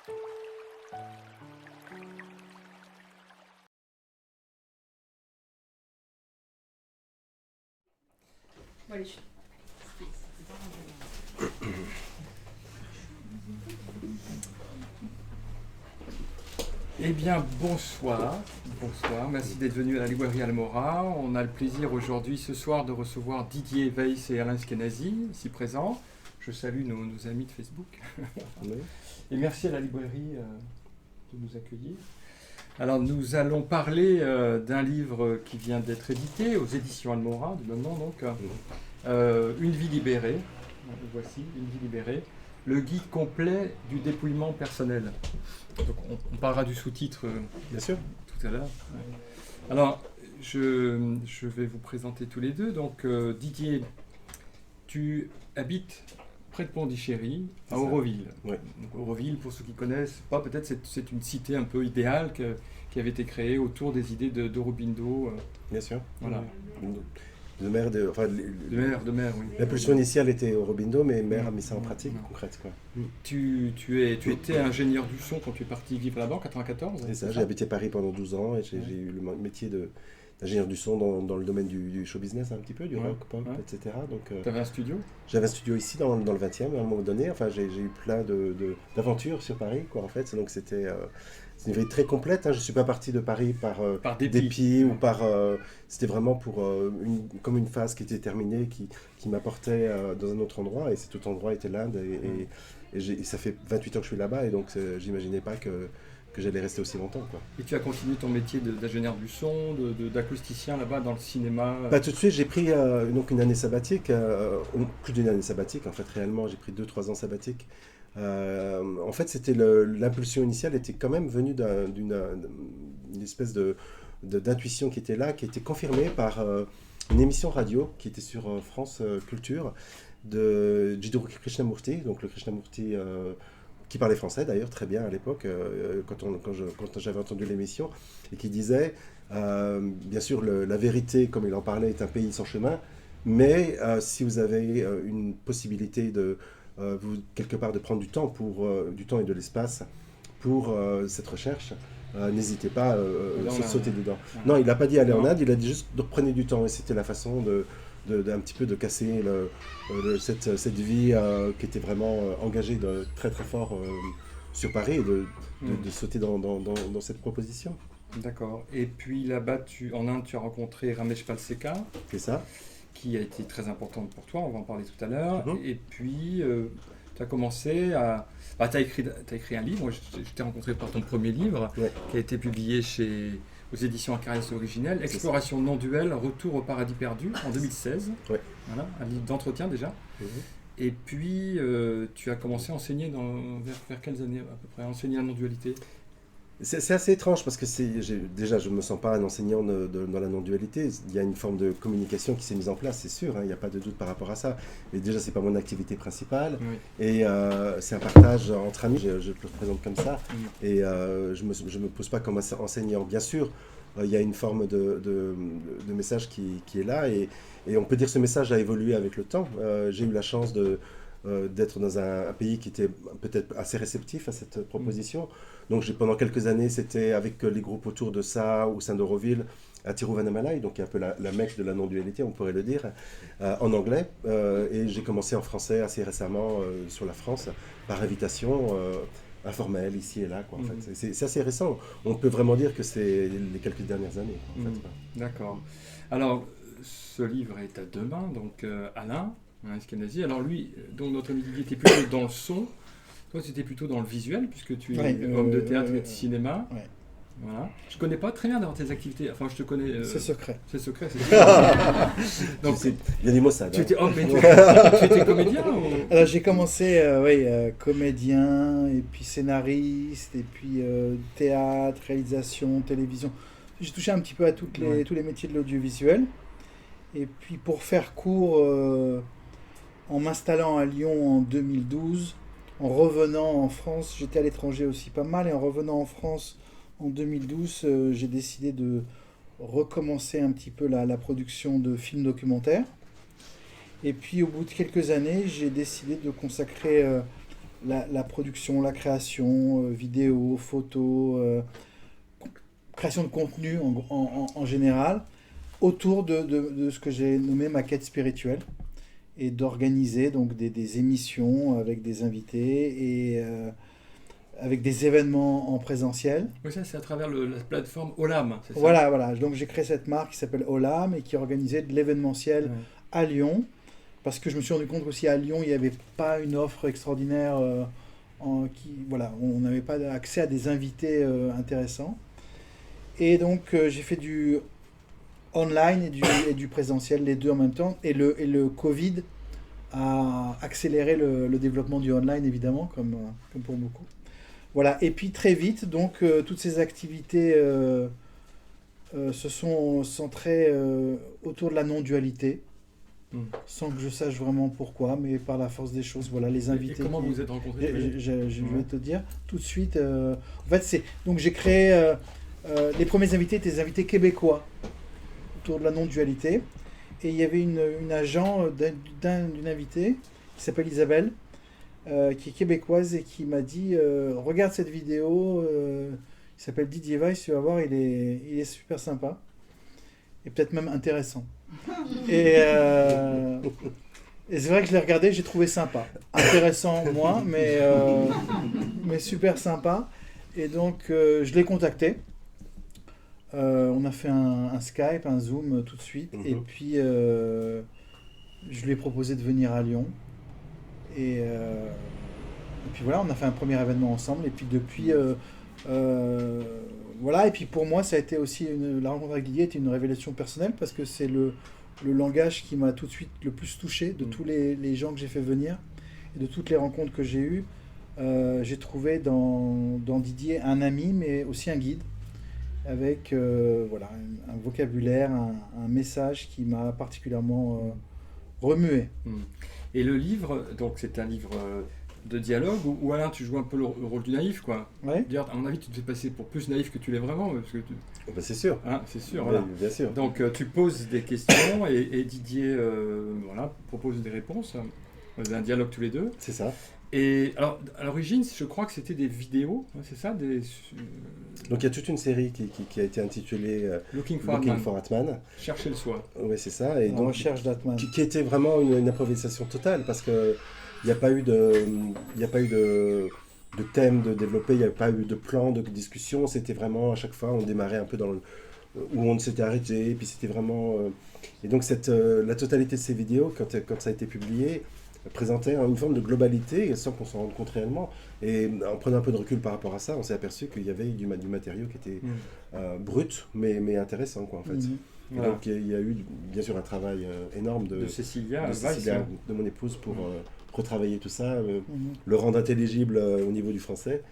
Eh bien, bonsoir. Bonsoir, merci d'être venu à la librairie Almora. On a le plaisir aujourd'hui, ce soir, de recevoir Didier Weiss et Alain Skenazy, ici présents. Je salue nos amis de Facebook. Oui. Et merci à la librairie de nous accueillir. Alors, nous allons parler d'un livre qui vient d'être édité aux éditions Almora, du même nom donc. Une vie libérée. Voici, Une vie libérée. Le guide complet du dépouillement personnel. Donc on parlera du sous-titre bien sûr tout à l'heure. Alors, je vais vous présenter tous les deux. Donc, Didier, tu habites près de Pondichéry, à Auroville. Ouais. Donc, Auroville, pour ceux qui ne connaissent pas, peut-être c'est une cité un peu idéale qui avait été créée autour des idées d'Aurobindo. Bien sûr. Voilà. De mer, oui. L'impulsion initiale était Aurobindo, mais Mère a mis ça en pratique concrète. Quoi. Tu étais ingénieur du son quand tu es parti vivre là-bas en 1994. C'est ça, j'ai habité Paris pendant 12 ans et j'ai eu le métier d'ingénieur du son dans le domaine du show business un petit peu, du rock, pop, etc. Tu avais un studio ? J'avais un studio ici dans le 20e à un moment donné. Enfin, j'ai eu plein d'aventures sur Paris, quoi, en fait. Donc c'était... C'est une vie très complète. Je ne suis pas parti de Paris par dépit ou par... c'était vraiment comme une phase qui était terminée, qui m'apportait dans un autre endroit. Et cet autre endroit était l'Inde. Et ça fait 28 ans que je suis là-bas. Et donc, j'imaginais pas que j'allais rester aussi longtemps. Quoi. Et tu as continué ton métier d'ingénieur du son, d'acousticien là-bas dans le cinéma Tout de suite, j'ai pris donc une année sabbatique. Plus d'une année sabbatique, en fait, réellement. J'ai pris 2-3 ans sabbatiques. En fait, l'impulsion initiale était quand même venue d'une espèce d'intuition qui était là, qui était confirmée par une émission radio qui était sur France Culture de Jiddu Krishnamurti, donc le Krishnamurti qui parlait français d'ailleurs très bien à l'époque quand j'avais entendu l'émission, et qui disait bien sûr la vérité comme il en parlait est un pays sans chemin, mais si vous avez une possibilité quelque part de prendre du temps et de l'espace pour cette recherche, n'hésitez pas à sauter dedans. Non, il n'a pas dit aller en Inde, il a dit juste de prenez du temps, et c'était la façon d'un petit peu de casser cette vie qui était vraiment engagée très très fort sur Paris, et de sauter dans cette proposition. D'accord. Et puis là-bas, en Inde, tu as rencontré Ramesh Palseka. C'est ça. Qui a été très importante pour toi, on va en parler tout à l'heure. Et puis, tu as commencé à... tu as écrit un livre, je t'ai rencontré par ton premier livre, qui a été publié aux éditions Acarias Originelles, Exploration non-duel, Retour au paradis perdu, en 2016. Voilà, un livre d'entretien déjà. Et puis, tu as commencé à enseigner vers quelles années à peu près, enseigner la non-dualité ? C'est assez étrange parce que déjà je ne me sens pas un enseignant dans la non-dualité. Il y a une forme de communication qui s'est mise en place, c'est sûr, il n'y a pas de doute par rapport à ça. Mais déjà, ce n'est pas mon activité principale. Et c'est un partage entre amis, je le présente comme ça. Et je ne me pose pas comme enseignant. Bien sûr, il y a une forme de message qui est là. Et on peut dire que ce message a évolué avec le temps. J'ai eu la chance d'être dans un pays qui était peut-être assez réceptif à cette proposition. Donc pendant quelques années, c'était avec les groupes autour de ça, au sein d'Auroville, à Tiruvannamalai, donc un peu la Mecque de la non-dualité, on pourrait le dire, en anglais. Et j'ai commencé en français assez récemment sur la France, par invitation informelle, ici et là. Quoi, en fait. C'est assez récent. On peut vraiment dire que c'est les quelques dernières années. En fait, D'accord. Alors, ce livre est à deux mains, donc Alain Skenazy. Alors lui, donc notre ami Didier était plutôt dans le son. Toi, tu étais plutôt dans le visuel, puisque tu es homme de théâtre et de cinéma. Voilà. Je ne connais pas très bien dans tes activités. Enfin, je te connais... C'est secret. C'est secret, Donc, il y a des mots ça. Tu étais comédien ou... Alors, j'ai commencé comédien, et puis scénariste, et puis théâtre, réalisation, télévision. J'ai touché un petit peu à tous les métiers de l'audiovisuel. Et puis, pour faire court, en m'installant à Lyon en 2012, en revenant en France, j'étais à l'étranger aussi pas mal, et en revenant en France en 2012, j'ai décidé de recommencer un petit peu la production de films documentaires. Et puis au bout de quelques années, j'ai décidé de consacrer la production, la création, vidéo, photo, création de contenu en général, autour de ce que j'ai nommé ma quête spirituelle, et d'organiser donc des émissions avec des invités et avec des événements en présentiel. Oui, ça c'est à travers la plateforme Olam, c'est ça? Voilà. Donc j'ai créé cette marque qui s'appelle Olam et qui organisait de l'événementiel à Lyon, parce que je me suis rendu compte qu'aussi à Lyon, il n'y avait pas une offre extraordinaire, on n'avait pas accès à des invités intéressants. Et donc j'ai fait du online et du présentiel, les deux en même temps. Et le Covid a accéléré le développement du online, évidemment, comme pour beaucoup. Voilà. Et puis très vite, donc toutes ces activités se sont centrées autour de la non-dualité, sans que je sache vraiment pourquoi, mais par la force des choses. Voilà, les invités. Et comment vous vous êtes rencontrés? Je vais te dire tout de suite. En fait, donc j'ai créé les premiers invités étaient des invités québécois autour de la non-dualité. Et il y avait une agent d'une invitée qui s'appelle Isabelle, qui est québécoise et qui m'a dit regarde cette vidéo, il s'appelle Didier Weiss, tu vas voir, il est super sympa et peut-être même intéressant. Et c'est vrai que je l'ai regardé, j'ai trouvé sympa. Intéressant moins, mais super sympa. Et donc je l'ai contacté. On a fait un Skype, un Zoom tout de suite, et puis je lui ai proposé de venir à Lyon. Et puis voilà, on a fait un premier événement ensemble, et puis depuis, voilà, et puis pour moi, ça a été aussi, la rencontre avec Didier était une révélation personnelle, parce que c'est le langage qui m'a tout de suite le plus touché, de tous les gens que j'ai fait venir, et de toutes les rencontres que j'ai eues. J'ai trouvé dans Didier un ami, mais aussi un guide, avec un vocabulaire, un message qui m'a particulièrement remué. Et le livre, donc c'est un livre de dialogue où Alain, tu joues un peu le rôle du naïf, quoi. Ouais. Dire, à mon avis, tu te fais passer pour plus naïf que tu l'es vraiment. Parce que c'est sûr. Hein, c'est sûr, voilà. Bien sûr. Donc tu poses des questions et Didier propose des réponses. Vous avez un dialogue tous les deux. C'est ça. Et alors, à l'origine, je crois que c'était des vidéos, c'est ça Donc il y a toute une série qui a été intitulée Looking for Atman. Chercher le soi. Oui, c'est ça. Et La donc, recherche d'Atman. Qui était vraiment une improvisation totale, parce qu'il n'y a pas eu de thème de développer, il n'y a pas eu de plan de discussion. C'était vraiment, à chaque fois, on démarrait un peu où on s'était arrêté, et puis c'était vraiment... Et donc la totalité de ces vidéos, quand ça a été publié, présentait une forme de globalité sans qu'on s'en rende compte réellement. Et en prenant un peu de recul par rapport à ça, on s'est aperçu qu'il y avait du matériau qui était brut, mais intéressant, quoi, en fait. Voilà. Donc il y a eu bien sûr un travail énorme de Cécilia, de mon épouse, pour retravailler tout ça, le rendre intelligible au niveau du français,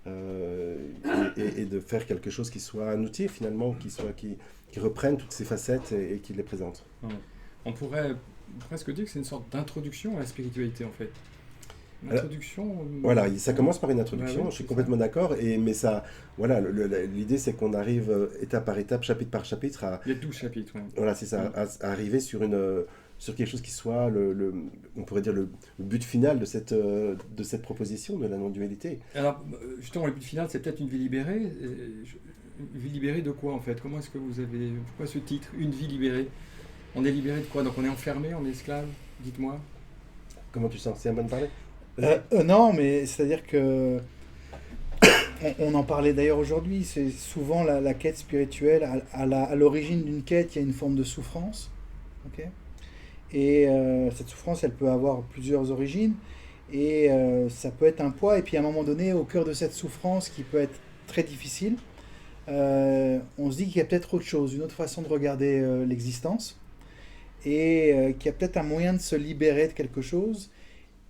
et de faire quelque chose qui soit un outil finalement, qui reprenne toutes ces facettes et qui les présente. On pourrait presque dire que c'est une sorte d'introduction à la spiritualité, en fait. Une introduction. Voilà, ça commence par une introduction, oui, je suis complètement d'accord, mais ça, voilà, l'idée c'est qu'on arrive étape par étape, chapitre par chapitre à... Il y a 12 chapitres, Voilà, c'est ça, à arriver sur quelque chose qui soit, on pourrait dire, le but final de cette proposition de la non-dualité. Alors, justement, le but final, c'est peut-être une vie libérée. Une vie libérée de quoi, en fait? Comment est-ce que vous avez... Pourquoi ce titre, Une vie libérée? On est libéré de quoi? Donc on est enfermé, on est esclave? Dites-moi. Comment tu sens? C'est un bon de parler? Non, mais c'est-à-dire que... On en parlait d'ailleurs aujourd'hui, c'est souvent la quête spirituelle. À l'origine d'une quête, il y a une forme de souffrance. Okay, et cette souffrance, elle peut avoir plusieurs origines. Et ça peut être un poids. Et puis à un moment donné, au cœur de cette souffrance, qui peut être très difficile, on se dit qu'il y a peut-être autre chose, une autre façon de regarder l'existence. Et qu'il y a peut-être un moyen de se libérer de quelque chose.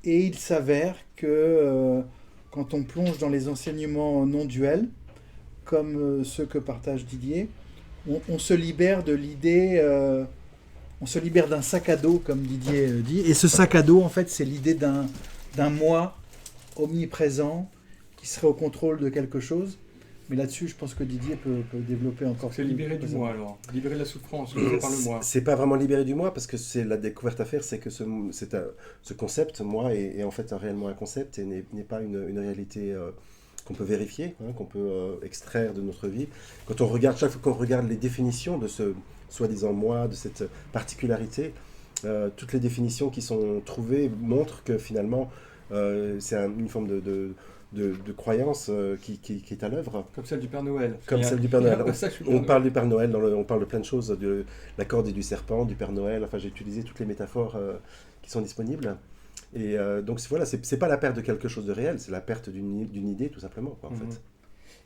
Et il s'avère que quand on plonge dans les enseignements non duels, comme ceux que partage Didier, on se libère de l'idée, on se libère d'un sac à dos, comme Didier dit. Et ce sac à dos, en fait, c'est l'idée d'un moi omniprésent qui serait au contrôle de quelque chose. Mais là-dessus, je pense que Didier peut développer encore C'est plus libérer du précisément. moi alors, libérer la souffrance causée par le moi. C'est pas vraiment libéré du moi parce que c'est la découverte à faire, c'est que ce concept, moi, est en fait réellement un concept et n'est pas une réalité qu'on peut vérifier, hein, qu'on peut extraire de notre vie. Quand on regarde, chaque fois qu'on regarde les définitions de ce soi-disant moi, de cette particularité, toutes les définitions qui sont trouvées montrent que finalement c'est une forme de croyance qui est à l'œuvre. Comme celle du Père Noël. Comme celle du Père Noël. On On parle du Père Noël, on parle de plein de choses, de la corde et du serpent, du Père Noël, enfin j'ai utilisé toutes les métaphores qui sont disponibles. Et donc voilà, c'est pas la perte de quelque chose de réel, c'est la perte d'une idée tout simplement, quoi, en fait.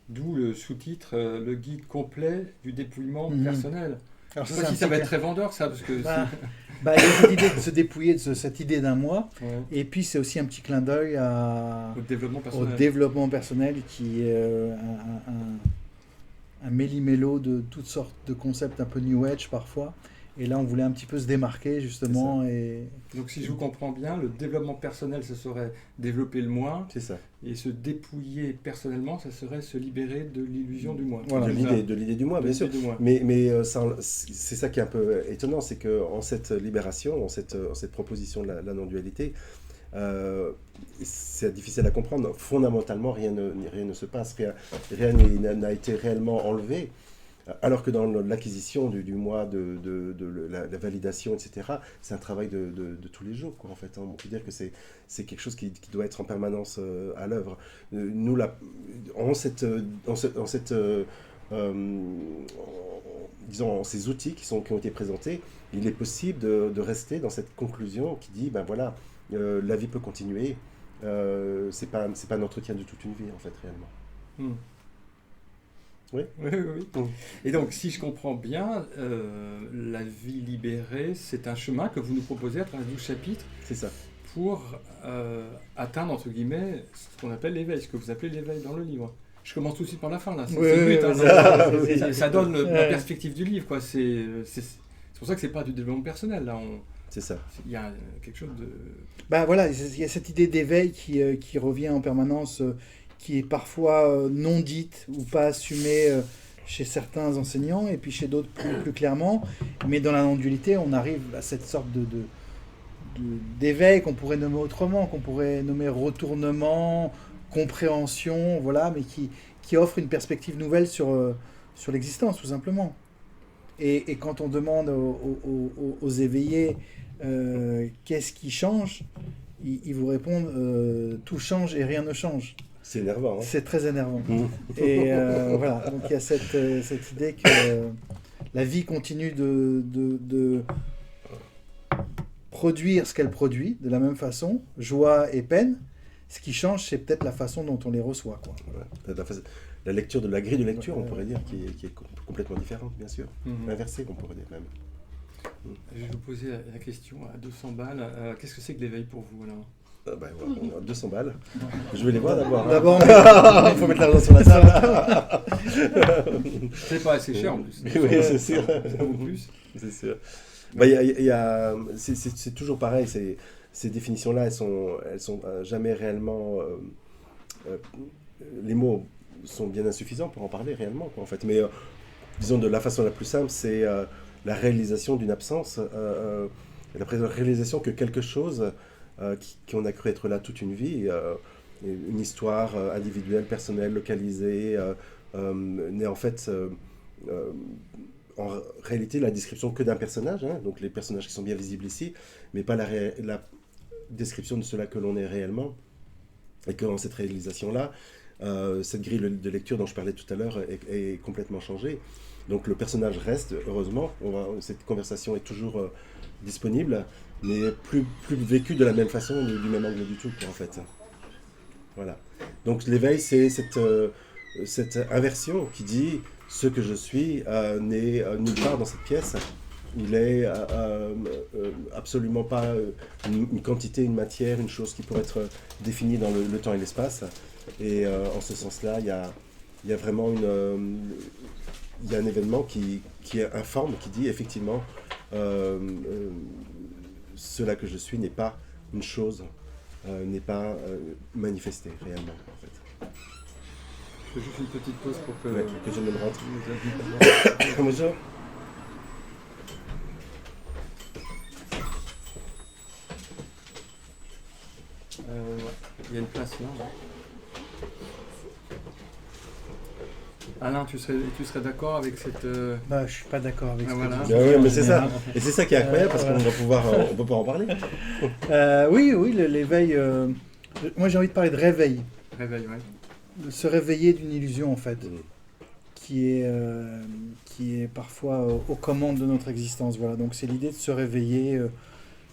D'où le sous-titre, le guide complet du dépouillement personnel. Alors, Je sais pas si ça va être très vendeur ça, parce que... il y a cette idée de se dépouiller de cette idée d'un moi, Ouais. et puis c'est aussi un petit clin d'œil Au développement au personnel. développement personnel qui est un méli-mélo de toutes sortes de concepts un peu New Age parfois. Et là, on voulait un petit peu se démarquer justement. Et Donc si je vous comprends bien, le développement personnel, ce serait développer le moi, C'est ça. et se dépouiller personnellement, ça serait se libérer de l'illusion du moi. Voilà. De l'idée du moi, bien sûr. Du moi. Mais c'est ça qui est un peu étonnant, c'est qu'en cette libération, en cette proposition de la non-dualité, c'est difficile à comprendre. Fondamentalement, rien ne se passe, rien n'a été réellement enlevé. Alors que dans l'acquisition du moi, de la validation, etc., c'est un travail de tous les jours, quoi, en fait. Hein. On peut dire que c'est quelque chose qui doit être en permanence à l'œuvre. Nous, disons, ces outils qui ont été présentés, il est possible de rester dans cette conclusion qui dit, ben voilà, la vie peut continuer. C'est pas un entretien de toute une vie, en fait, réellement. Oui. Et donc, si je comprends bien, la vie libérée, c'est un chemin que vous nous proposez à travers 12 chapitres C'est ça. pour atteindre, entre guillemets, ce qu'on appelle l'éveil, ce que vous appelez l'éveil dans le livre. Je commence tout de suite par la fin, là. C'est le but, hein. Ça donne la perspective du livre, quoi. C'est pour ça que c'est pas du développement personnel, là. C'est ça. Il y a quelque chose de... bah voilà, il y a cette idée d'éveil qui revient en permanence, qui est parfois non dite ou pas assumée chez certains enseignants et puis chez d'autres plus clairement. Mais dans la non-dualité, on arrive à cette sorte d'éveil qu'on pourrait nommer autrement, qu'on pourrait nommer retournement, compréhension, voilà, mais qui offre une perspective nouvelle sur l'existence, tout simplement. Et quand on demande aux éveillés qu'est-ce qui change, ils vous répondent tout change et rien ne change. C'est énervant. Hein. C'est très énervant. Et voilà, donc il y a cette idée que la vie continue de produire ce qu'elle produit de la même façon, joie et peine. Ce qui change, c'est peut-être la façon dont on les reçoit, quoi. Ouais. La lecture de la grille de lecture, on pourrait dire, qui est complètement différente, bien sûr. Inversée, on pourrait dire même. Je vais vous poser la question à 200 balles. Qu'est-ce que c'est que l'éveil pour vous, alors ? On a 200 balles. Je vais les voir d'abord. D'abord, il faut mettre l'argent sur la table. C'est pas assez cher en plus. Oui, c'est sûr. En plus. C'est sûr. C'est toujours pareil. Ces définitions-là, elles sont jamais réellement. Les mots sont bien insuffisants pour en parler réellement, quoi, en fait. Mais disons de la façon la plus simple, c'est la réalisation d'une absence, la réalisation que quelque chose qu'on a cru être là toute une vie, une histoire individuelle, personnelle, localisée, n'est en fait en réalité la description que d'un personnage, hein, donc les personnages qui sont bien visibles ici, mais pas la description de cela que l'on est réellement, et que dans cette réalisation-là, cette grille de lecture dont je parlais tout à l'heure est complètement changée. Donc le personnage reste, heureusement, cette conversation est toujours disponible, mais plus vécu de la même façon, du même angle du tout, en fait. Voilà. Donc l'éveil, c'est cette inversion qui dit ce que je suis n'est nulle part dans cette pièce. Il est absolument pas une quantité, une matière, une chose qui pourrait être définie dans le temps et l'espace. Et en ce sens-là, il y a vraiment il y a un événement qui informe, qui dit effectivement cela que je suis n'est pas une chose, n'est pas manifesté réellement, en fait. fais juste une petite pause pour que, Ouais, que je me rentre. nos amis- Bonjour. Ouais. Il y a une place là. Ouais. Alain, tu serais d'accord avec cette... Bah, je suis pas d'accord avec Ah, ce voilà. que tu Ben dis, oui, en mais c'est ça. général. Et c'est ça qui est incroyable parce Voilà. qu'on va pouvoir en parler. Oui, l'éveil. Moi, j'ai envie de parler de réveil. Réveil, ouais. De se réveiller d'une illusion, en fait, qui est parfois aux commandes de notre existence. Voilà. Donc, c'est l'idée de se réveiller,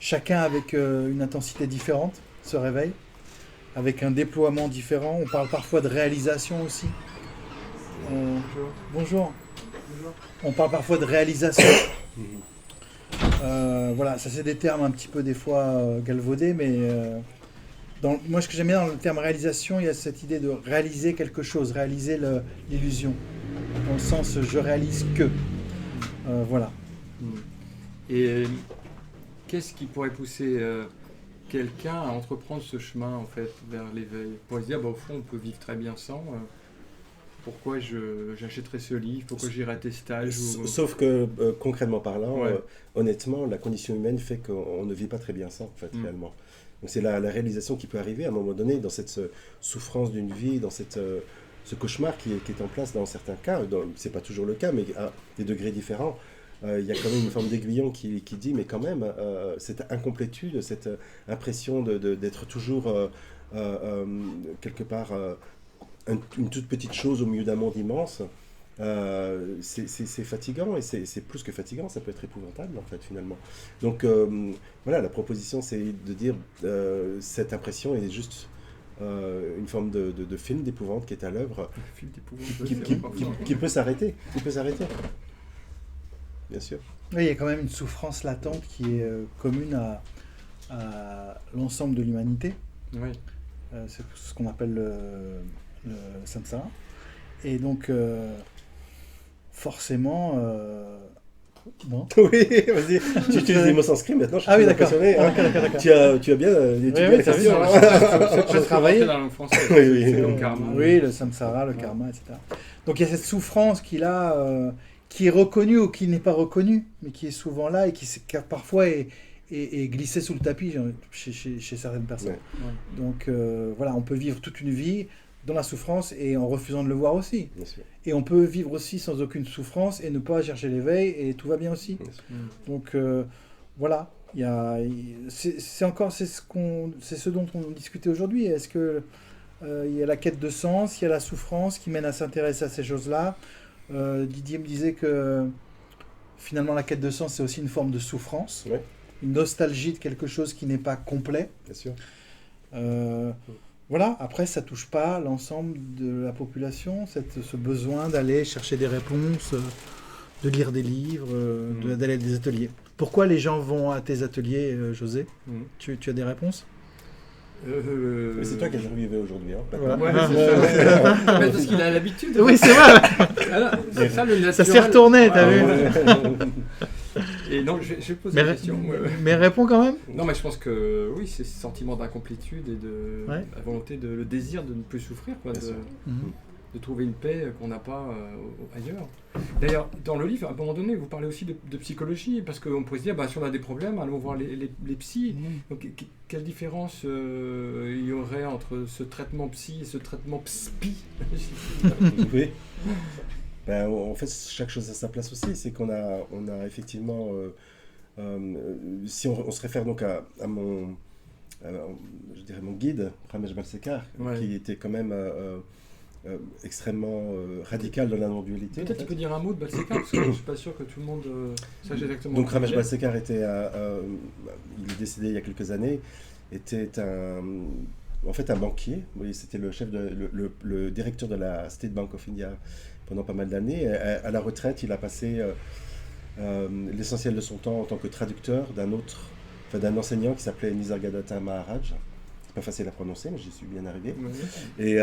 chacun avec une intensité différente, se réveille, avec un déploiement différent. On parle parfois de réalisation aussi. Bonjour. Bonjour. On parle parfois de réalisation. Voilà, ça c'est des termes un petit peu des fois galvaudés, mais moi ce que j'aime bien dans le terme réalisation, il y a cette idée de réaliser quelque chose, réaliser l'illusion, dans le sens je réalise que. Voilà. Et qu'est-ce qui pourrait pousser quelqu'un à entreprendre ce chemin en fait vers l'éveil? Pour se dire, bah, au fond, on peut vivre très bien sans. Pourquoi j'achèterais ce livre? Pourquoi j'irais à tes stages Sauf que concrètement parlant, Ouais. honnêtement, la condition humaine fait qu'on ne vit pas très bien sans, en fait, réellement. Donc c'est la réalisation qui peut arriver à un moment donné dans cette souffrance d'une vie, dans ce cauchemar qui est en place dans certains cas. C'est pas toujours le cas, mais à des degrés différents. Il y a quand même une forme d'aiguillon qui dit, mais quand même, cette incomplétude, cette impression d'être toujours quelque part une toute petite chose au milieu d'un monde immense, c'est fatigant, et c'est plus que fatigant, ça peut être épouvantable en fait finalement. Donc voilà, la proposition c'est de dire cette impression est juste une forme de film d'épouvante qui est à l'œuvre, Film d'épouvante. qui peut s'arrêter, bien sûr. Oui, il y a quand même une souffrance latente qui est commune à l'ensemble de l'humanité. Oui. C'est ce qu'on appelle le samsara. Et donc, forcément... Non. Oui, vas-y, tu utilises des mots sanscrits maintenant, je suis Ah oui, très d'accord. impressionné, hein. D'accord. Tu as bien étudié Oui, la t'as vu, question. j'ai travaillé. Dans la langue française. Oui, oui. C'est comme karma. Oui, le samsara, le karma, etc. Donc il y a cette souffrance qui est reconnue ou qui n'est pas reconnue, mais qui est souvent là et qui parfois est glissée sous le tapis chez certaines personnes. Ouais. Donc voilà, on peut vivre toute une vie dans la souffrance et en refusant de le voir aussi. Bien sûr. Et on peut vivre aussi sans aucune souffrance et ne pas chercher l'éveil et tout va bien aussi. Bien sûr. Donc voilà, c'est ce dont on discutait aujourd'hui. Est-ce que il y a la quête de sens, il y a la souffrance qui mène à s'intéresser à ces choses-là. Didier me disait que finalement la quête de sens c'est aussi une forme de souffrance, Ouais. une nostalgie de quelque chose qui n'est pas complet. Bien sûr. Voilà, après ça touche pas l'ensemble de la population, ce besoin d'aller chercher des réponses, de lire des livres, d'aller à des ateliers. Pourquoi les gens vont à tes ateliers, José? Tu as des réponses? Mais c'est toi qui as survécu aujourd'hui. Hein, Voilà. Ouais, c'est ça. Mais parce qu'il a l'habitude. Oui, c'est vrai. Alors, c'est ça le naturel. Ça s'est retourné, t'as vu? Et non, je vais poser Mais, une question. mais réponds quand même. Non, mais je pense que oui, c'est ce sentiment d'incomplétude et Ouais. la volonté, le désir de ne plus souffrir, quoi, Bien sûr. de trouver une paix qu'on n'a pas ailleurs. D'ailleurs, dans le livre, à un moment donné, vous parlez aussi de psychologie, parce qu'on pourrait se dire, bah, si on a des problèmes, allons voir les psys. Donc, quelle différence il y aurait entre ce traitement psy et ce traitement psy? Oui. Ben, en fait, chaque chose a sa place aussi. C'est qu'on a effectivement, si on se réfère donc à mon, je dirais mon guide, Ramesh Balsekar, Ouais. qui était quand même extrêmement radical dans la non-dualité. Peut-être tu peux dire un mot de Balsekar, parce que je ne suis pas sûr que tout le monde sache exactement. Donc qui Ramesh il est. Balsekar était, il est décédé il y a quelques années, était en fait un banquier. Oui, c'était le chef le directeur de la State Bank of India pendant pas mal d'années. À la retraite, il a passé l'essentiel de son temps en tant que traducteur d'un enseignant qui s'appelait Nisargadatta Maharaj. C'est pas facile à prononcer, mais j'y suis bien arrivé. Ouais.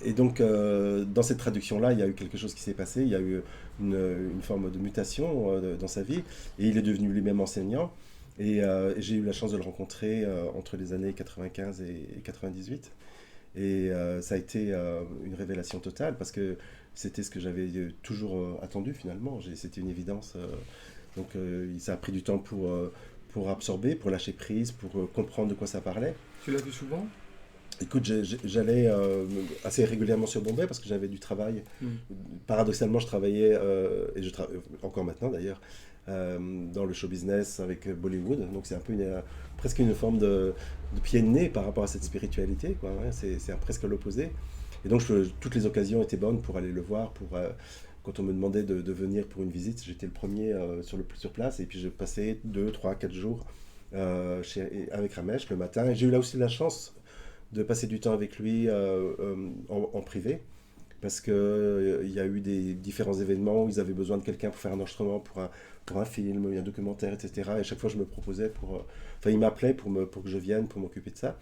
Et donc, dans cette traduction-là, il y a eu quelque chose qui s'est passé. Il y a eu une forme de mutation dans sa vie. Et il est devenu lui-même enseignant. Et j'ai eu la chance de le rencontrer entre les années 95 et 98. Et ça a été une révélation totale parce que c'était ce que j'avais toujours attendu finalement. C'était une évidence. Donc ça a pris du temps pour absorber, pour lâcher prise, pour comprendre de quoi ça parlait. Tu l'as vu souvent? Écoute, j'allais assez régulièrement sur Bombay parce que j'avais du travail. Paradoxalement, je travaillais, et je travaille encore maintenant d'ailleurs, dans le show business avec Bollywood. Donc c'est un peu presque une forme de pied de nez par rapport à cette spiritualité, quoi, hein. C'est presque l'opposé. Et donc toutes les occasions étaient bonnes pour aller le voir. Quand on me demandait de venir pour une visite, j'étais le premier sur place. Et puis je passais 2, 3, 4 jours avec Ramesh le matin. Et j'ai eu là aussi la chance de passer du temps avec lui en privé, parce qu'il y a eu des différents événements où ils avaient besoin de quelqu'un pour faire un enregistrement pour un film, un documentaire, etc. Et à chaque fois, je me proposais il m'appelait pour que je vienne, pour m'occuper de ça.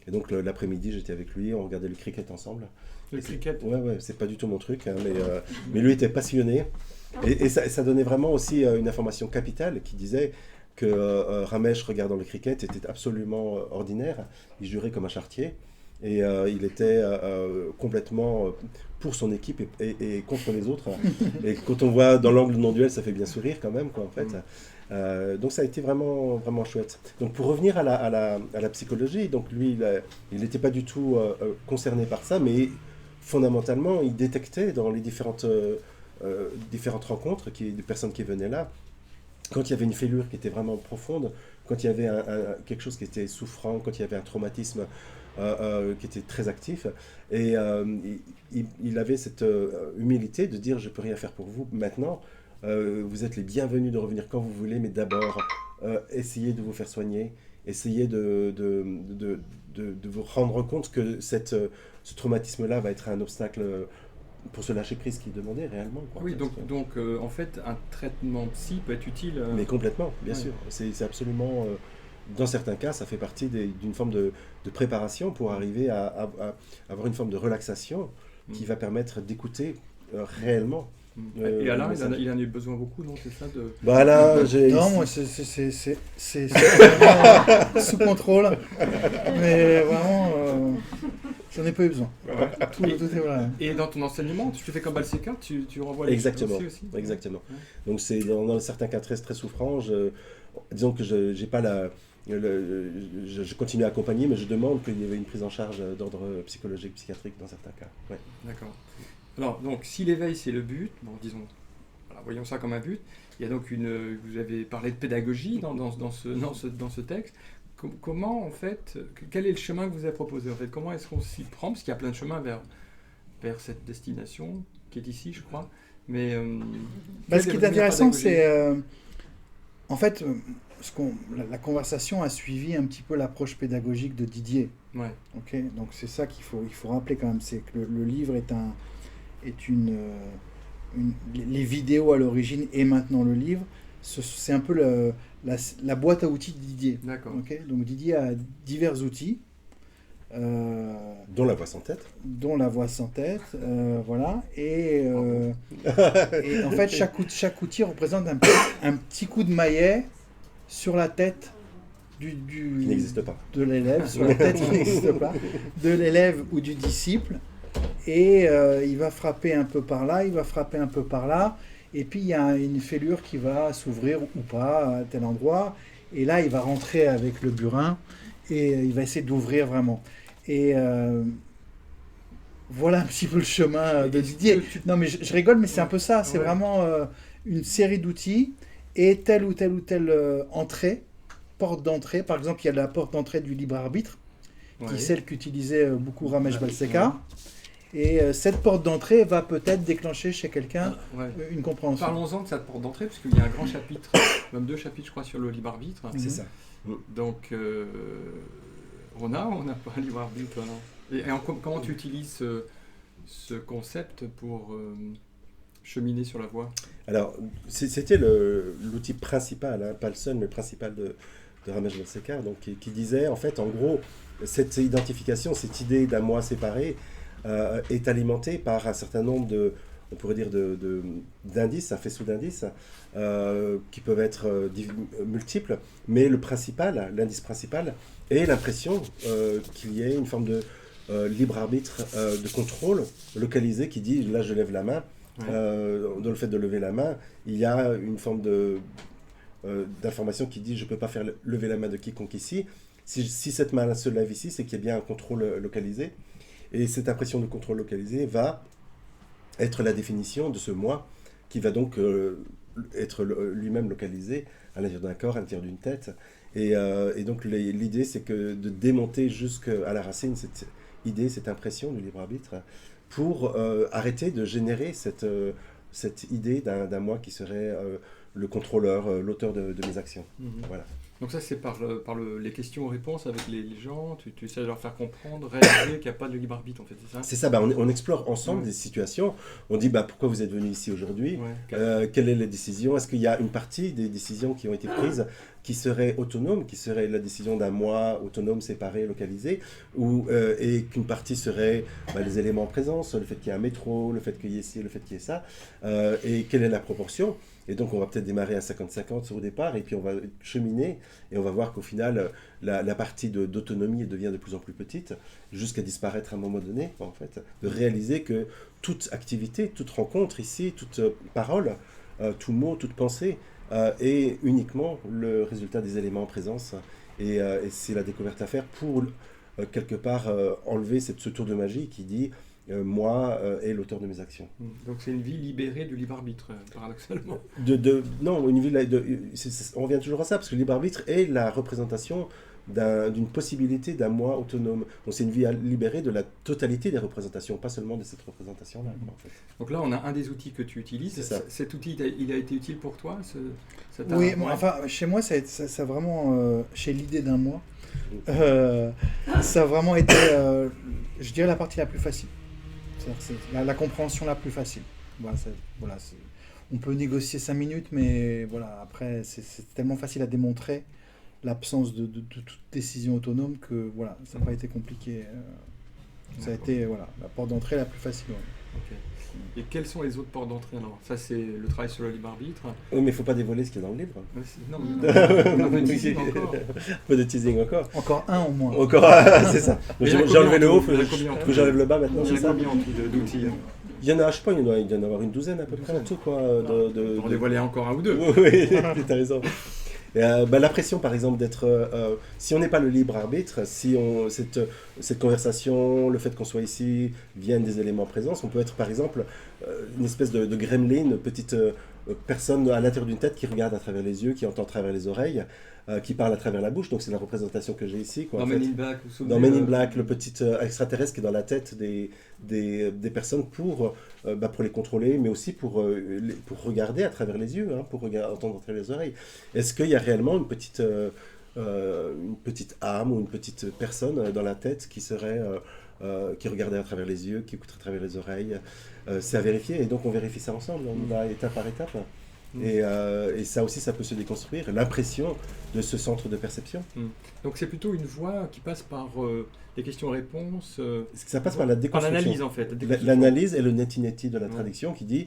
Et donc, l'après-midi, j'étais avec lui, on regardait le cricket ensemble. Le cricket? Ouais, c'est pas du tout mon truc, hein, mais lui était passionné. Et ça donnait vraiment aussi une information capitale qui disait que Ramesh, regardant le cricket, était absolument ordinaire. Il jurait comme un charretier. Et il était complètement pour son équipe et contre les autres. Et quand on voit dans l'angle non-duel, ça fait bien sourire quand même, quoi, en fait. Donc ça a été vraiment, vraiment chouette. Donc pour revenir à la psychologie, donc lui, il n'était pas du tout concerné par ça, mais fondamentalement, il détectait dans les différentes rencontres des personnes qui venaient là, quand il y avait une fêlure qui était vraiment profonde, quand il y avait quelque chose qui était souffrant, quand il y avait un traumatisme qui était très actif, et il avait cette humilité de dire: je peux rien faire pour vous maintenant, vous êtes les bienvenus de revenir quand vous voulez, mais d'abord essayez de vous faire soigner, essayez de vous rendre compte que ce traumatisme-là va être un obstacle pour ce lâcher prise qu'il demandait réellement, quoi. Oui, donc en fait, un traitement psy peut être utile. Mais complètement, bien sûr. C'est absolument, dans certains cas, ça fait partie d'une forme de préparation pour arriver à avoir une forme de relaxation qui va permettre d'écouter réellement. Et Alain, il en a eu besoin beaucoup, non? C'est ça Bah là, non, moi, c'est vraiment sous contrôle. Mais vraiment, j'en ai pas eu besoin. Tout est vrai. Et dans ton enseignement, tu fais comme Balsekar, tu renvoies les Exactement, choses aussi? exactement. Donc c'est dans certains cas très, très souffrants. Disons que j'ai pas je continue à accompagner, mais je demande qu'il y ait une prise en charge d'ordre psychologique, psychiatrique dans certains cas. Ouais. D'accord. Alors, donc, si l'éveil c'est le but, bon, disons, voilà, voyons ça comme un but. Il y a donc vous avez parlé de pédagogie dans ce texte. Comment, en fait, quel est le chemin que vous avez proposé, en fait? Comment est-ce qu'on s'y prend? Parce qu'il y a plein de chemins vers cette destination qui est ici, je crois. Mais ce qui est intéressant, c'est en fait, la conversation a suivi un petit peu l'approche pédagogique de Didier. Ouais. Ok, donc c'est ça qu'il faut rappeler quand même, c'est que le livre les vidéos à l'origine et maintenant le livre, c'est un peu la boîte à outils de Didier. D'accord. Okay, donc Didier a divers outils. Dont la voix sans tête. Voilà. Et en fait, chaque outil représente un petit coup de maillet sur la tête qui n'existe pas. De l'élève, sur la tête qui n'existe pas, de l'élève ou du disciple. Et il va frapper un peu par là, il va frapper un peu par là. Et puis il y a une fêlure qui va s'ouvrir ou pas à tel endroit. Et là, il va rentrer avec le burin et il va essayer d'ouvrir vraiment. Et voilà un petit peu le chemin de Didier. Non, mais je rigole, mais c'est un peu ça. C'est vraiment une série d'outils et telle ou telle entrée, porte d'entrée. Par exemple, il y a la porte d'entrée du libre arbitre, qui est celle qu'utilisait beaucoup Ramesh Balsekar. Et cette porte d'entrée va peut-être déclencher chez quelqu'un une compréhension. Parlons-en de cette porte d'entrée, parce qu'il y a un grand chapitre, même 2 chapitres, je crois, sur le libre arbitre. C'est ça. Donc, on n'a pas un libre arbitre, non? Et comment tu utilises ce concept pour cheminer sur la voie? Alors, c'était l'outil principal, hein, pas le seul, mais le principal de Ramesh Balsekar, donc qui disait, en fait, en gros, cette identification, cette idée d'un moi séparé, est alimenté par un certain nombre on pourrait dire d'indices, un faisceau d'indices, qui peuvent être multiples, mais l'indice principal est l'impression qu'il y ait une forme libre arbitre de contrôle localisé qui dit là je lève la main. Ouais. Dans le fait de lever la main, il y a une forme d'information qui dit je ne peux pas faire lever la main de quiconque ici. Si cette main se lève ici, c'est qu'il y a bien un contrôle localisé. Et cette impression de contrôle localisé va être la définition de ce moi qui va donc être lui-même localisé à l'intérieur d'un corps, à l'intérieur d'une tête. Et donc l'idée, c'est que de démonter jusqu'à la racine cette idée, cette impression du libre arbitre, pour arrêter de générer cette idée d'un moi qui serait le contrôleur, l'auteur de mes actions. Voilà. Donc ça, c'est par les questions-réponses avec les gens, tu essaies de leur faire comprendre, réaliser qu'il n'y a pas de libre arbitre, en fait, c'est ça? C'est ça, on explore ensemble des situations, on dit pourquoi vous êtes venu ici aujourd'hui, Ouais. quelles sont les décisions, est-ce qu'il y a une partie des décisions qui ont été prises qui serait autonome, qui serait la décision d'un moi autonome, séparé, localisé, et qu'une partie serait les éléments en présence, le fait qu'il y ait un métro, le fait qu'il y ait ci, le fait qu'il y ait ça, et quelle est la proportion. Et donc on va peut-être démarrer à 50-50 au départ, et puis on va cheminer, et on va voir qu'au final, la partie d'autonomie devient de plus en plus petite, jusqu'à disparaître à un moment donné, en fait, de réaliser que toute activité, toute rencontre ici, toute parole, tout mot, toute pensée, est uniquement le résultat des éléments en présence, et c'est la découverte à faire pour, quelque part, enlever ce tour de magie qui dit moi est l'auteur de mes actions. Donc c'est une vie libérée du libre arbitre, paradoxalement. Non, une vie, on revient toujours à ça, parce que le libre arbitre est la représentation d'une possibilité d'un moi autonome. Donc c'est une vie libérée de la totalité des représentations, pas seulement de cette représentation-là. En fait. Donc là, on a un des outils que tu utilises. C'est ça. Cet outil, il a été utile pour toi Oui, enfin, chez moi, ça a vraiment, chez l'idée d'un moi, ça a vraiment été, je dirais, la partie la plus facile. C'est la compréhension la plus facile. Voilà, on peut négocier 5 minutes, mais voilà, après, c'est tellement facile à démontrer l'absence de toute décision autonome que voilà, ça n'a pas été compliqué. Ça a été la porte d'entrée la plus facile. Ouais. Okay. Et quelles sont les autres portes d'entrée alors? Ça, c'est le travail sur le libre arbitre. Oui, mais il ne faut pas dévoiler ce qui est dans le livre. Non, un peu de teasing encore. Un peu de teasing encore. Encore un au moins. Encore, c'est ça. J'ai enlevé le haut, faut que j'enlève le bas maintenant. Il y en a combien en tout d'outils? Il y en a, je sais pas, il doit y en avoir une douzaine à peu près en tout. On dévoiler encore un ou deux. Oui, tu as raison. La pression, par exemple, d'être... si on n'est pas le libre arbitre, si cette conversation, le fait qu'on soit ici, viennent des éléments présents, on peut être, par exemple, une espèce de gremlin, une petite personne à l'intérieur d'une tête qui regarde à travers les yeux, qui entend à travers les oreilles, qui parle à travers la bouche. Donc c'est la représentation que j'ai ici. Dans Men in Black, dans Men in Black, le petit extraterrestre qui est dans la tête des personnes pour les contrôler, mais aussi pour regarder à travers les yeux, pour entendre à travers les oreilles. Est-ce qu'il y a réellement une petite âme ou une petite personne dans la tête qui serait qui regardait à travers les yeux, qui écouterait à travers les oreilles? C'est à vérifier, et donc on vérifie ça ensemble, on va étape par étape. Et ça aussi, ça peut se déconstruire, l'impression de ce centre de perception. Donc c'est plutôt une voie qui passe par les questions-réponses. Ça passe par la déconstruction. Par l'analyse, en fait. L'analyse et le neti-neti de la traduction qui dit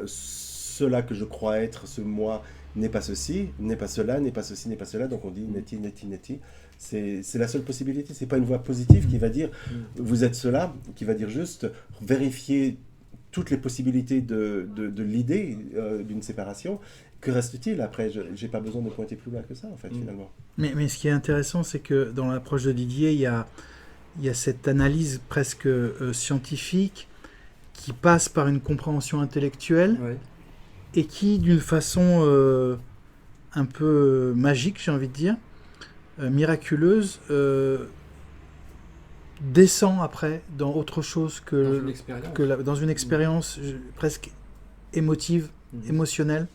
cela que je crois être, ce moi, n'est pas ceci, n'est pas cela, n'est pas ceci, n'est pas cela. Donc on dit neti, neti, neti. C'est la seule possibilité. C'est pas une voie positive qui va dire vous êtes cela, qui va dire juste vérifier toutes les possibilités de l'idée d'une séparation. Que reste-t-il après? Je n'ai pas besoin de pointer plus loin que ça, en fait, finalement. Mais ce qui est intéressant, c'est que dans l'approche de Didier, il y a cette analyse presque scientifique qui passe par une compréhension intellectuelle et qui, d'une façon un peu magique, j'ai envie de dire, miraculeuse, descend après dans autre chose que dans une expérience presque émotive, émotionnelle,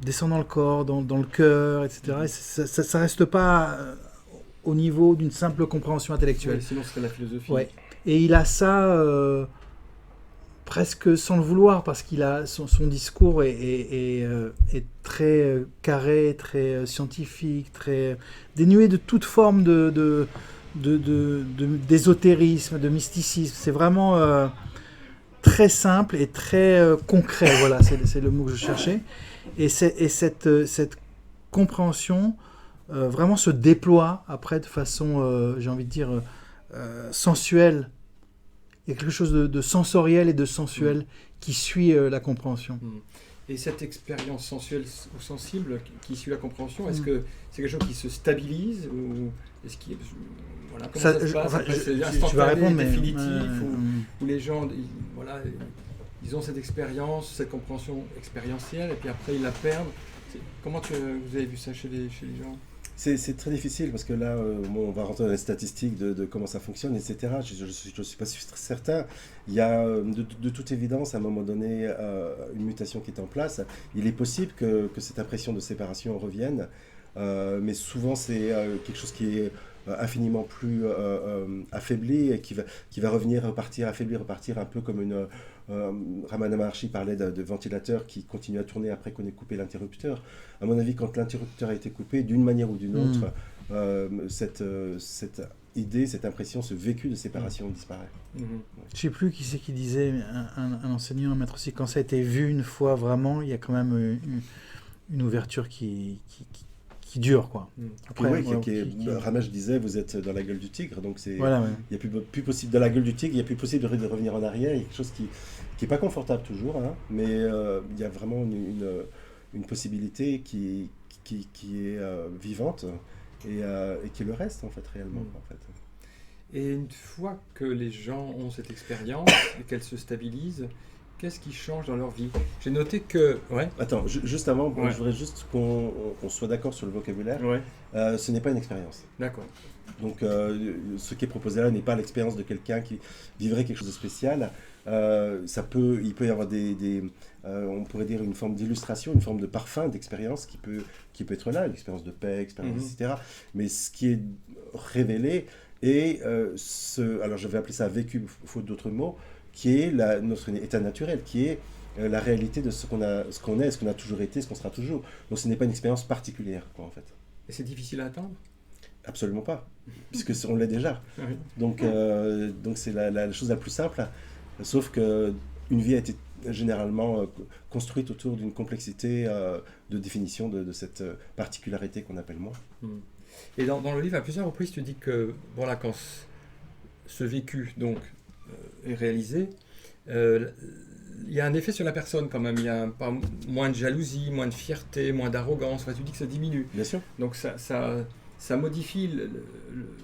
descend dans le corps, dans le cœur, etc. Et ça reste pas au niveau d'une simple compréhension intellectuelle. Sinon, ce serait la philosophie. Et il a ça presque sans le vouloir, parce qu'il a son discours est très carré, très scientifique, très dénué de toute forme d'ésotérisme, de mysticisme. C'est vraiment très simple et très concret. Voilà, c'est le mot que je cherchais. Et cette compréhension vraiment se déploie après de façon, j'ai envie de dire, sensuel. Il y a quelque chose de sensoriel et de sensuel qui suit la compréhension. Et cette expérience sensuelle ou sensible qui suit la compréhension, est-ce que c'est quelque chose qui se stabilise ou est-ce qu'il voilà, comment ça se passe après, c'est instantané, tu vas répondre, définitif où les gens voilà, ils ont cette expérience, cette compréhension expérientielle et puis après ils la perdent. Comment vous avez vu ça chez les gens? C'est très difficile parce que là, on va rentrer dans les statistiques de comment ça fonctionne, etc. Je ne suis pas certain. Il y a de toute évidence, à un moment donné, une mutation qui est en place. Il est possible que cette impression de séparation revienne, mais souvent c'est quelque chose qui est infiniment plus affaibli et qui va revenir, repartir, affaiblir, repartir un peu comme une... Ramana Maharshi parlait de ventilateur qui continue à tourner après qu'on ait coupé l'interrupteur. À mon avis, quand l'interrupteur a été coupé, d'une manière ou d'une autre, cette idée, cette impression, ce vécu de séparation disparaît. Je ne sais plus qui c'est qui disait, un enseignant, un maître aussi, quand ça a été vu une fois vraiment, il y a quand même une ouverture qui dure, quoi. Après, Ramesh disait, vous êtes dans la gueule du tigre, donc c'est, voilà, il y a plus possible dans la gueule du tigre, il y a plus possible de revenir en arrière. Il y a quelque chose qui est pas confortable toujours, hein, mais il y a vraiment une possibilité qui est vivante et qui le reste en fait réellement. En fait. Et une fois que les gens ont cette expérience et qu'elle se stabilise, qu'est-ce qui change dans leur vie? J'ai noté que... Ouais. Attends, juste avant, je voudrais juste qu'on soit d'accord sur le vocabulaire. Ouais. Ce n'est pas une expérience. D'accord. Donc, ce qui est proposé là n'est pas l'expérience de quelqu'un qui vivrait quelque chose de spécial. Il peut y avoir on pourrait dire une forme d'illustration, une forme de parfum d'expérience qui peut être là, l'expérience de paix, expérience, etc. Mais ce qui est révélé est alors je vais appeler ça vécu, faute d'autres mots, qui est notre état naturel, qui est la réalité de ce qu'on est, ce qu'on a toujours été, ce qu'on sera toujours. Donc ce n'est pas une expérience particulière, quoi, en fait. Et c'est difficile à atteindre? Absolument pas, puisque on l'est déjà. Oui. Donc c'est la chose la plus simple, sauf qu'une vie a été généralement construite autour d'une complexité de définition de cette particularité qu'on appelle moi. Et dans le livre, à plusieurs reprises, tu dis que voilà, quand ce vécu donc, est réalisé, il y a un effet sur la personne quand même. Il y a moins de jalousie, moins de fierté, moins d'arrogance. Enfin, tu dis que ça diminue. Bien sûr. Donc ça modifie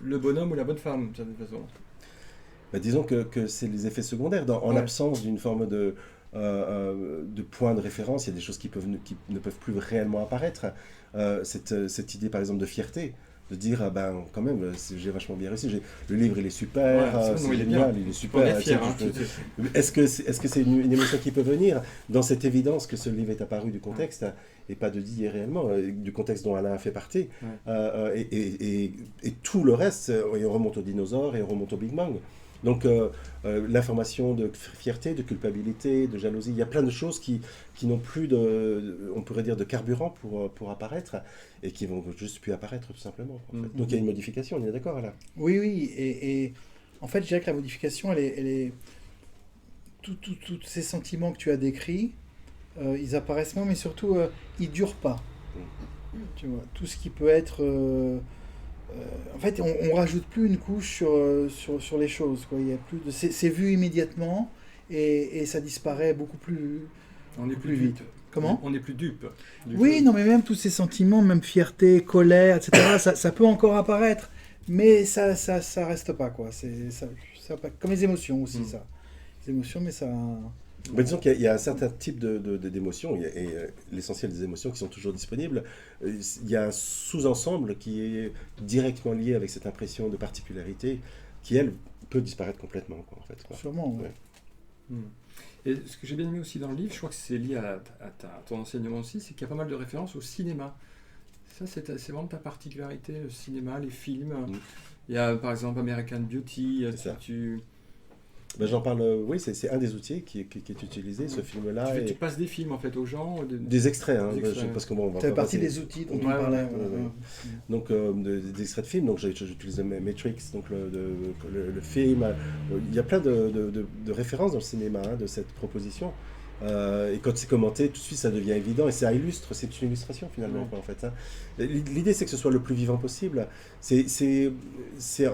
le bonhomme ou la bonne femme, de cette façon. Disons que c'est les effets secondaires. En l'absence d'une forme de point de référence, il y a des choses qui ne peuvent plus réellement apparaître. Cette idée, par exemple, de fierté, de dire, quand même, j'ai vachement bien réussi. Le livre, il est super, c'est génial, il est super. Est-ce que c'est une émotion qui peut venir dans cette évidence que ce livre est apparu du contexte et pas de Didier réellement, du contexte dont Alain fait partie. Et tout le reste, on remonte aux dinosaures et on remonte au Big Bang. Donc l'information de fierté, de culpabilité, de jalousie, il y a plein de choses qui n'ont plus on pourrait dire de carburant pour apparaître et qui vont juste plus apparaître tout simplement. En fait. Donc il y a une modification, on est d'accord Alain? Oui, et en fait je dirais que la modification, elle est tous ces sentiments que tu as décrits, ils apparaissent moins, mais surtout ils ne durent pas. Tu vois, tout ce qui peut être... en fait, on rajoute plus une couche sur les choses, quoi. Il y a plus de, c'est vu immédiatement et ça disparaît beaucoup plus. On est plus vite. Comment? On n'est plus dupe. Oui, non, mais même tous ces sentiments, même fierté, colère, etc. ça peut encore apparaître, mais ça reste pas, quoi. Ça, comme les émotions aussi, ça. Les émotions, mais ça. Disons qu'il y a un certain type d'émotions, et l'essentiel des émotions qui sont toujours disponibles. Il y a un sous-ensemble qui est directement lié avec cette impression de particularité qui, elle, peut disparaître complètement, quoi, en fait. Quoi. Sûrement, oui. Ouais. Et ce que j'ai bien aimé aussi dans le livre, je crois que c'est lié à ton enseignement aussi, c'est qu'il y a pas mal de références au cinéma. Ça, c'est vraiment ta particularité, le cinéma, les films. Il y a par exemple American Beauty, j'en parle, oui, c'est un des outils qui est utilisé, ce film-là. Tu passes des films en fait aux gens des extraits, hein, parce que bon, ça fait partie des outils dont on parlait. Donc des extraits de films, donc j'utilise Matrix, donc le film. Il y a plein de références dans le cinéma de cette proposition. Et quand c'est commenté, tout de suite ça devient évident et ça illustre, c'est une illustration finalement quoi, en fait. Hein. L'idée c'est que ce soit le plus vivant possible, c'est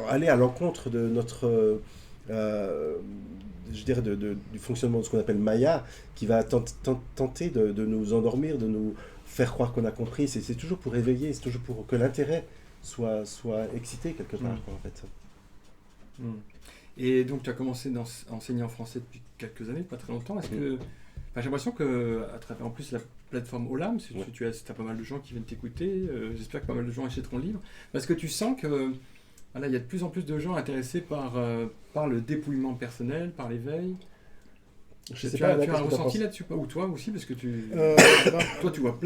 aller à l'encontre de notre, je dirais, du fonctionnement de ce qu'on appelle Maya, qui va tenter de nous endormir, de nous faire croire qu'on a compris. C'est toujours pour éveiller, c'est toujours pour que l'intérêt soit excité quelque part quoi, en fait. Et donc tu as commencé à enseigner en français depuis quelques années, pas très longtemps. Est-ce que j'ai l'impression que à travers en plus la plateforme Olam, tu as pas mal de gens qui viennent t'écouter. J'espère que pas mal de gens achèteront le livre. Parce que tu sens que voilà, il y a de plus en plus de gens intéressés par le dépouillement personnel, par l'éveil. Tu as un ressenti là-dessus, pas ou toi aussi, parce que toi tu vois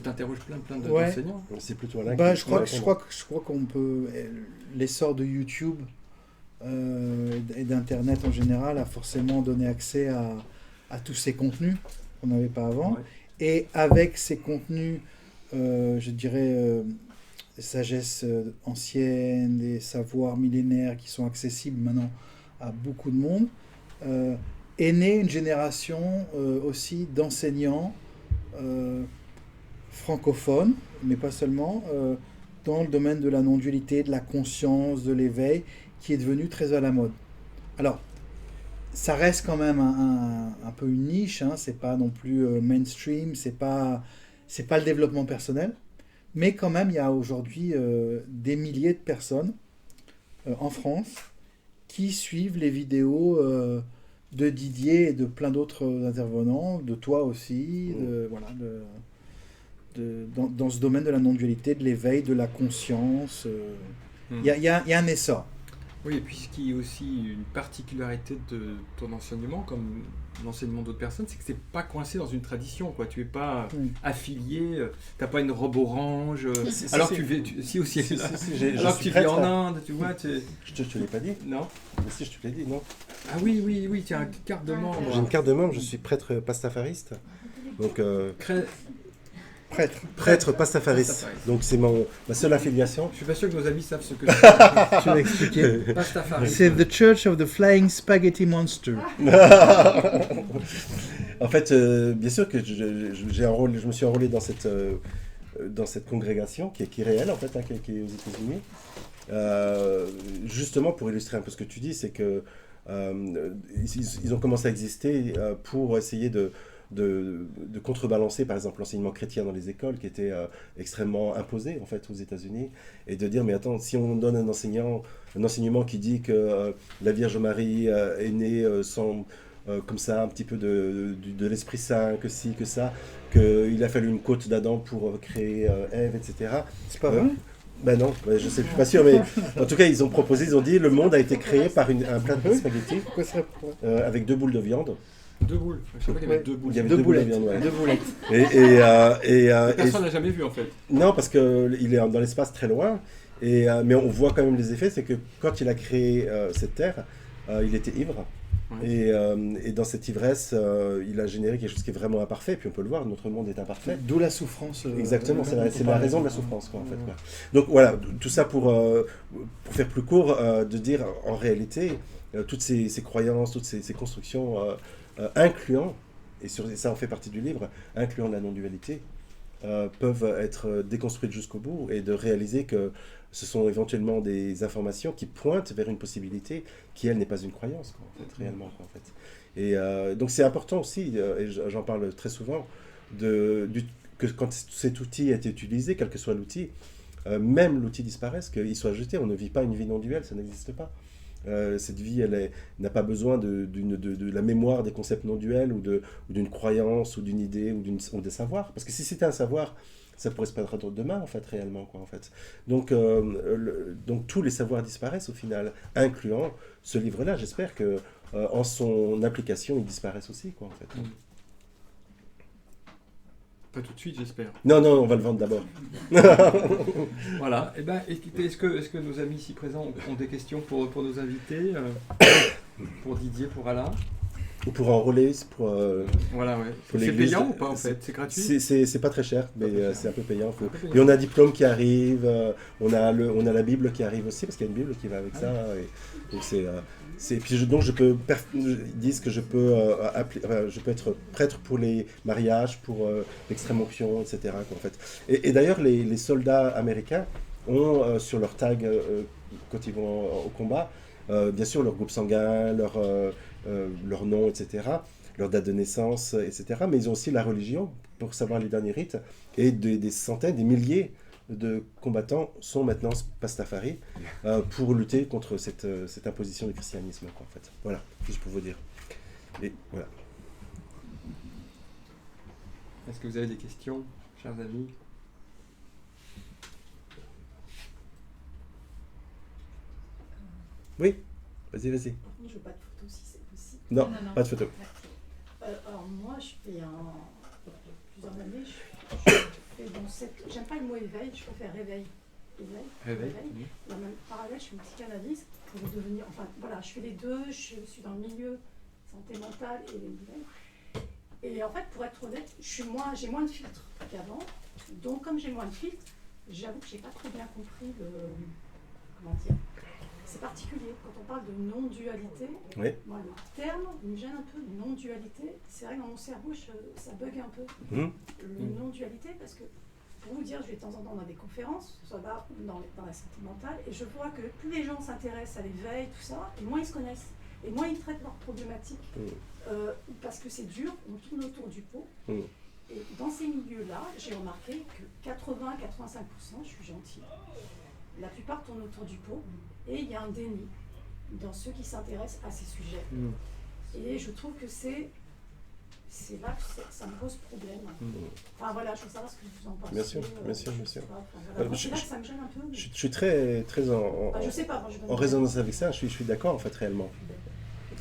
t'interroges plein d'enseignants. C'est plutôt là. Je crois qu'on peut l'essor de YouTube et d'Internet en général a forcément donné accès à tous ces contenus qu'on n'avait pas avant. Ouais. Et avec ces contenus, je dirais, des sagesses anciennes, des savoirs millénaires qui sont accessibles maintenant à beaucoup de monde, est née une génération aussi d'enseignants francophones, mais pas seulement, dans le domaine de la non-dualité, de la conscience, de l'éveil, qui est devenu très à la mode. Alors, ça reste quand même un peu une niche, hein, c'est pas non plus mainstream, c'est pas le développement personnel, mais quand même il y a aujourd'hui des milliers de personnes en France qui suivent les vidéos de Didier et de plein d'autres intervenants, de toi aussi, dans ce domaine de la non-dualité, de l'éveil, de la conscience. Il y a un essor. Oui, et puis ce qui est aussi une particularité de ton enseignement, comme l'enseignement d'autres personnes, c'est que c'est pas coincé dans une tradition, quoi. Tu es pas affilié, t'as pas une robe orange, alors que tu vis en Inde, tu vois. Je te l'ai pas dit. Non. Mais si, je te l'ai dit, non. Ah oui, tu as une carte de membre. J'ai une carte de membre, je suis prêtre pastafariste. Donc Prêtre pastafariste. Donc c'est ma seule affiliation. Je suis pas sûr que nos amis savent ce que c'est. Tu vas expliquer. Pastafariste. C'est The Church of the Flying Spaghetti Monster. En fait, bien sûr que je me suis enrôlé dans cette congrégation qui est réelle en fait, hein, qui est aux États-Unis. Justement pour illustrer un peu ce que tu dis, c'est que ils ont commencé à exister pour essayer de contrebalancer par exemple l'enseignement chrétien dans les écoles qui était extrêmement imposé en fait aux États-Unis, et de dire mais attends, si on donne un enseignement qui dit que la Vierge Marie est née sans comme ça un petit peu de l'Esprit Saint, que ci, que ça, qu'il a fallu une côte d'Adam pour créer Ève, etc. C'est pas vrai. Ben non, je sais, je suis pas sûr, mais en tout cas ils ont dit le monde a été créé par un plat de spaghetti avec 2 boules de viande. 2 boules. Je savais qu'il y avait 2 boules. Il y avait 2 boules de viande, ouais. 2 boulettes. Personne n'a jamais vu en fait. Non, parce qu'il est dans l'espace très loin. Mais on voit quand même les effets, c'est que quand il a créé cette terre, il était ivre. Ouais. Et dans cette ivresse, il a généré quelque chose qui est vraiment imparfait. Puis on peut le voir, notre monde est imparfait. D'où la souffrance. Exactement, c'est la raison de la souffrance, quoi, en fait. Quoi. Donc voilà, tout ça pour faire plus court, de dire en réalité, toutes ces croyances, toutes ces constructions, incluant, et ça en fait partie du livre, incluant la non-dualité, peuvent être déconstruites jusqu'au bout, et de réaliser que ce sont éventuellement des informations qui pointent vers une possibilité qui, elle, n'est pas une croyance, quoi, en fait, réellement. Quoi, en fait. Et donc c'est important aussi, et j'en parle très souvent, que quand cet outil est utilisé, quel que soit l'outil, même l'outil disparaisse, qu'il soit jeté. On ne vit pas une vie non-duelle, ça n'existe pas. Cette vie, elle n'a pas besoin de la mémoire des concepts non-duels ou d'une croyance ou d'une idée ou des savoirs. Parce que si c'était un savoir, ça pourrait se perdre demain, en fait, réellement. Quoi, en fait. Donc tous les savoirs disparaissent au final, incluant ce livre-là. J'espère que en son application, ils disparaissent aussi, quoi, en fait. Pas tout de suite, j'espère. Non, on va le vendre d'abord. Voilà. Est-ce que nos amis ici présents ont des questions pour nos invités, pour Didier, pour Alain? Ou pour enrôler, voilà, ouais. C'est payant ou pas en fait? C'est gratuit? C'est pas très cher, mais c'est un peu payant. Et on a un diplôme qui arrive, on a la Bible qui arrive aussi, parce qu'il y a une Bible qui va avec ça. Et donc Donc ils disent que je peux, je peux être prêtre pour les mariages, pour l'extrême onction, etc. quoi, en fait. Et d'ailleurs, les soldats américains ont sur leur tag, quand ils vont au combat, bien sûr leur groupe sanguin, leur nom, etc., leur date de naissance, etc. Mais ils ont aussi la religion pour savoir les derniers rites. Et des centaines, des milliers de combattants sont maintenant Pastafari pour lutter contre cette imposition du christianisme, quoi, en fait. Voilà, juste pour vous dire. Et voilà. Est-ce que vous avez des questions, chers amis? Oui, vas-y. Par contre, je veux pas de photo si c'est possible. Non, pas de photo. Alors moi, je fais plusieurs années, j'aime pas le mot éveil, je préfère réveil. Réveil. Dans le même parallèle, je suis psychanalyste pour devenir, enfin voilà, je fais les deux, je suis dans le milieu santé mentale et l'éveil. Et en fait, pour être honnête, j'ai moins de filtres qu'avant. Donc comme j'ai moins de filtres, j'avoue que j'ai pas très bien compris comment dire. C'est particulier, quand on parle de non-dualité, Oui. moi le terme me gêne un peu, non-dualité, c'est vrai que dans mon cerveau ça bug un peu, le non-dualité, parce que pour vous dire, je vais de temps en temps dans des conférences, soit là dans la santé mentale, et je vois que plus les gens s'intéressent à l'éveil, tout ça, et moins ils se connaissent, et moins ils traitent leurs problématiques, parce que c'est dur, on tourne autour du pot. Et dans ces milieux-là, j'ai remarqué que 80-85%, je suis gentille, la plupart tournent autour du pot, et il y a un déni dans ceux qui s'intéressent à ces sujets. Et je trouve que c'est là que ça me pose problème. Enfin voilà, je veux savoir ce que vous en pensez. Bien sûr. C'est là que ça me gêne un peu. Mais... Je suis très je sais pas, moi, en résonance avec ça, je suis d'accord en fait réellement.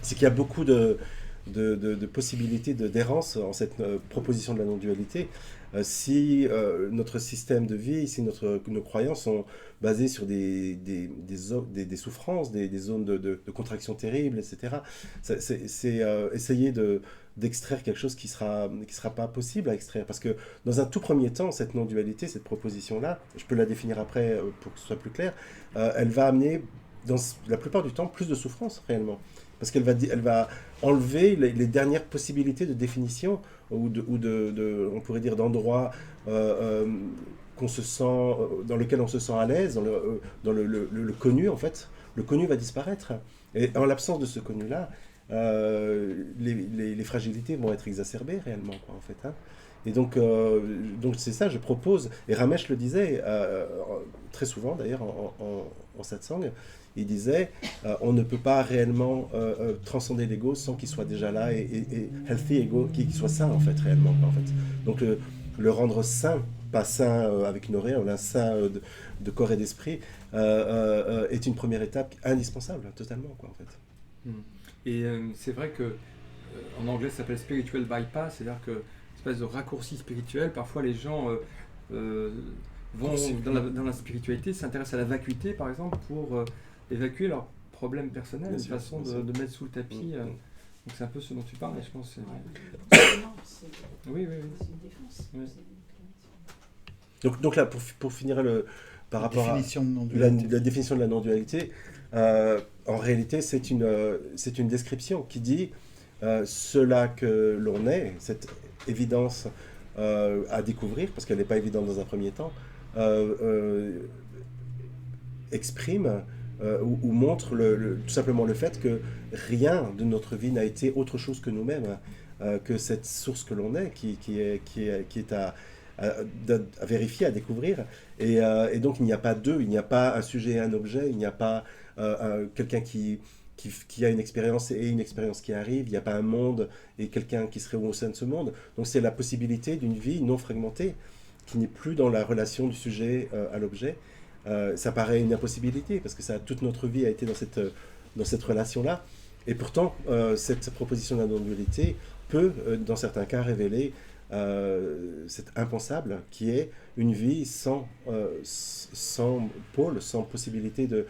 C'est qu'il y a beaucoup de possibilités d'errance en cette proposition de la non-dualité. Si notre système de vie, si nos croyances sont basées sur des souffrances, des zones de contraction terribles, etc., c'est essayer d'extraire quelque chose qui sera pas possible à extraire. Parce que dans un tout premier temps, cette non-dualité, cette proposition-là, je peux la définir après pour que ce soit plus clair, elle va amener, dans la plupart du temps, plus de souffrance réellement. Parce qu'elle va enlever les dernières possibilités de définition ou on pourrait dire d'endroits qu'on se sent, dans lequel on se sent à l'aise, dans le connu en fait. Le connu va disparaître. Et en l'absence de ce connu-là, les fragilités vont être exacerbées réellement, quoi, en fait. Hein. Et donc c'est ça, je propose, et Ramesh le disait très souvent d'ailleurs en satsang, il disait on ne peut pas réellement transcender l'ego sans qu'il soit déjà là et healthy ego, qu'il soit sain en fait réellement. En fait. Donc le rendre sain, pas sain avec une oreille, un sain de corps et d'esprit, est une première étape indispensable, totalement quoi en fait. Et c'est vrai que en anglais ça s'appelle spiritual bypass, c'est-à-dire que espèce de raccourci spirituel, parfois les gens vont dans la spiritualité, s'intéressent à la vacuité par exemple pour évacuer leurs problèmes personnels, une façon de mettre sous le tapis. Donc c'est un peu ce dont tu parles, je pense. Oui. C'est une défense. Oui. Donc là, pour finir par rapport à la définition de la non-dualité, en réalité c'est une description qui dit cela que l'on est, cette évidence à découvrir, parce qu'elle n'est pas évidente dans un premier temps, exprime ou montre tout simplement le fait que rien de notre vie n'a été autre chose que nous-mêmes, que cette source que l'on est, qui est à vérifier, à découvrir. Et donc il n'y a pas deux, il n'y a pas un sujet et un objet, il n'y a pas quelqu'un qui a une expérience et une expérience qui arrive, il n'y a pas un monde et quelqu'un qui serait au sein de ce monde. Donc c'est la possibilité d'une vie non fragmentée, qui n'est plus dans la relation du sujet à l'objet. Ça paraît une impossibilité, parce que toute notre vie a été dans cette relation-là. Et pourtant, cette proposition de la non-dualité peut, dans certains cas, révéler cet impensable, qui est une vie sans pôle, sans possibilité de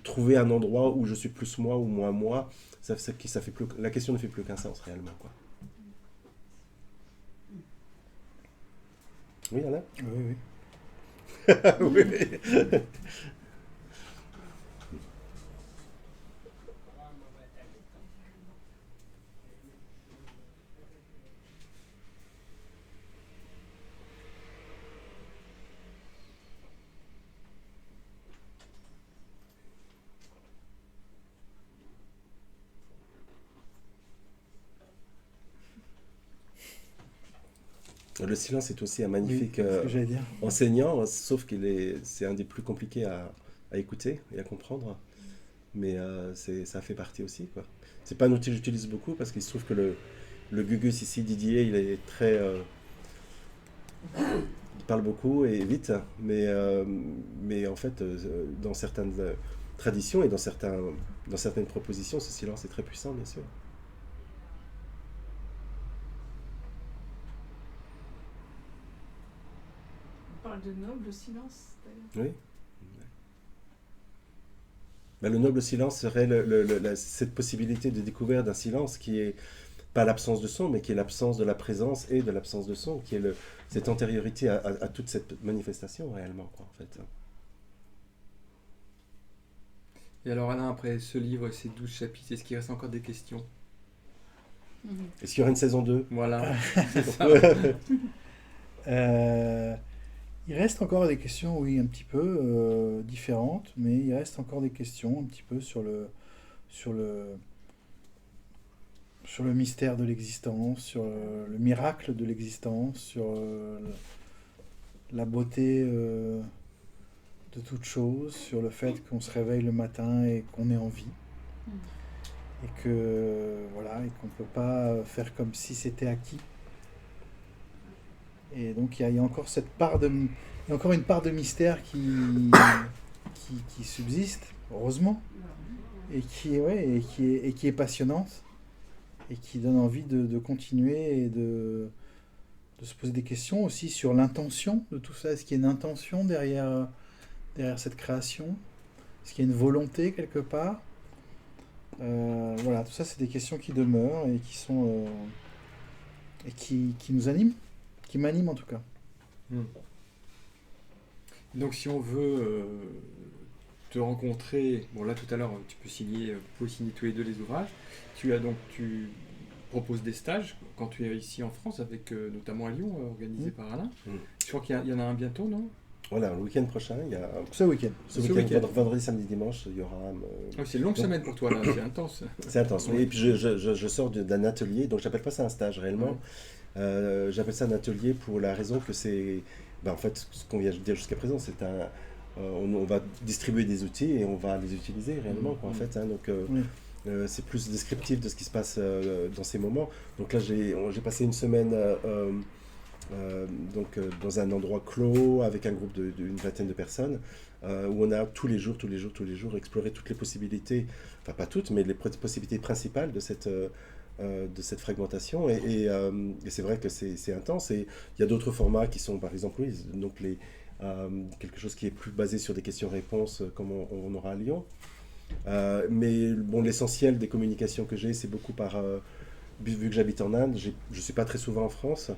trouver un endroit où je suis plus moi ou moins moi. La question ne fait plus qu'un sens réellement, quoi. Oui, Alain ? Oui. Oui. Le silence est aussi un Oui, magnifique c'est ce que j'allais dire. enseignant, sauf c'est un des plus compliqués à écouter et à comprendre. Mais ça fait partie aussi, quoi. C'est pas un outil que j'utilise beaucoup parce qu'il se trouve que le Gugus ici, Didier, il est très... il parle beaucoup et vite, mais en fait, dans certaines traditions et dans certaines propositions, ce silence est très puissant, bien sûr. On parle de noble silence, d'ailleurs. Oui. Ben, le noble silence serait cette possibilité de découvrir d'un silence qui est pas l'absence de son, mais qui est l'absence de la présence et de l'absence de son, qui est cette antériorité à toute cette manifestation réellement, quoi, en fait. Et alors Alain, après ce livre et ces 12 chapitres, est-ce qu'il reste encore des questions? Est-ce qu'il y aura une saison 2? Voilà, c'est ça. Il reste encore des questions, oui, un petit peu différentes, mais il reste encore des questions un petit peu sur le mystère de l'existence, sur le miracle de l'existence, sur la beauté de toute chose, sur le fait qu'on se réveille le matin et qu'on est en vie. Et que voilà, et qu'on ne peut pas faire comme si c'était acquis. Et donc il y a encore une part de mystère qui subsiste, heureusement, et qui est passionnante, et qui donne envie de continuer et de se poser des questions aussi sur l'intention de tout ça. Est-ce qu'il y a une intention derrière cette création? Est-ce qu'il y a une volonté quelque part? Voilà, tout ça c'est des questions qui demeurent et qui sont et qui nous animent, qui m'animent en tout cas. Donc si on veut te rencontrer, bon là tout à l'heure vous pouvez signer tous les deux les ouvrages. Tu proposes des stages quand tu es ici en France, avec notamment à Lyon, organisé par Alain. Je crois qu'il y en a un bientôt, non? Voilà, le week-end prochain, il y a... Ce week-end. Vendredi, samedi, dimanche, il y aura... c'est une longue semaine pour toi, là, c'est intense. C'est intense, oui. Et puis je sors d'un atelier, donc j'appelle pas ça un stage réellement. Ouais. J'appelle ça un atelier pour la raison que c'est... en fait, ce qu'on vient de dire jusqu'à présent, c'est on va distribuer des outils et on va les utiliser réellement, quoi, en fait. Hein, donc, c'est plus descriptif de ce qui se passe dans ces moments. Donc là, j'ai passé une semaine... dans un endroit clos avec un groupe d'une vingtaine de personnes où on a tous les jours exploré toutes les possibilités, enfin pas toutes, mais les possibilités principales de cette fragmentation et c'est vrai que c'est intense et il y a d'autres formats qui sont par exemple donc quelque chose qui est plus basé sur des questions-réponses comme on aura à Lyon, mais bon, l'essentiel des communications que j'ai, c'est beaucoup vu que j'habite en Inde, je suis pas très souvent en France.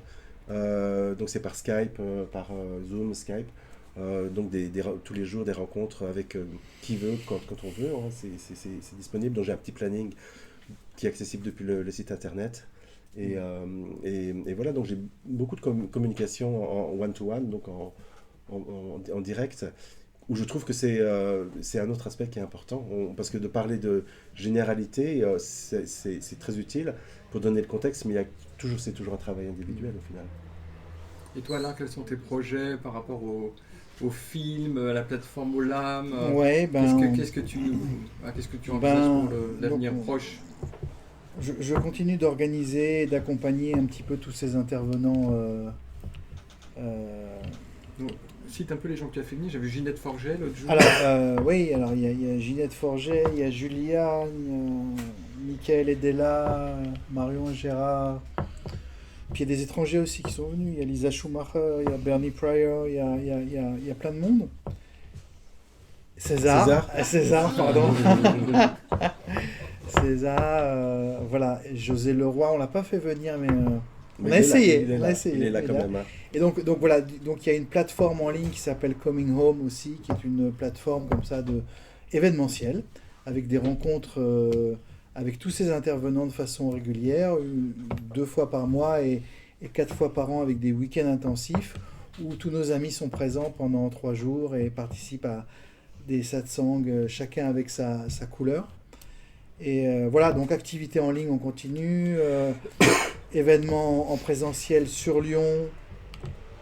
Donc c'est par Skype, par Zoom, Skype, donc tous les jours des rencontres avec qui veut, quand on veut, hein, c'est disponible. Donc j'ai un petit planning qui est accessible depuis le site internet. Et voilà, donc j'ai beaucoup de communication en one-to-one, donc en direct, où je trouve que c'est un autre aspect qui est important, parce que de parler de généralité, c'est très utile pour donner le contexte, mais c'est toujours un travail individuel au final. Et toi, Alain, quels sont tes projets par rapport au film, à la plateforme Olam? Qu'est-ce que tu envisages pour l'avenir proche? Je continue d'organiser et d'accompagner un petit peu tous ces intervenants. Donc, cite un peu les gens que tu as fait venir. J'ai vu Ginette Forget l'autre jour. Alors, il y a Ginette Forget, il y a Julia, il y a Michael Edella, Marion Gérard. Puis il y a des étrangers aussi qui sont venus. Il y a Lisa Schumacher, il y a Bernie Pryor, il y a plein de monde. César, pardon. César, voilà. José Leroy, on l'a pas fait venir, mais on a essayé. Il est là quand même. Et donc voilà, donc il y a une plateforme en ligne qui s'appelle Coming Home aussi, qui est une plateforme comme ça événementielle, avec des rencontres avec tous ces intervenants de façon régulière, 2 fois par mois et 4 fois par an avec des week-ends intensifs, où tous nos amis sont présents pendant 3 jours et participent à des satsangs, chacun avec sa couleur. Et voilà, donc activité en ligne, on continue, événements en présentiel sur Lyon,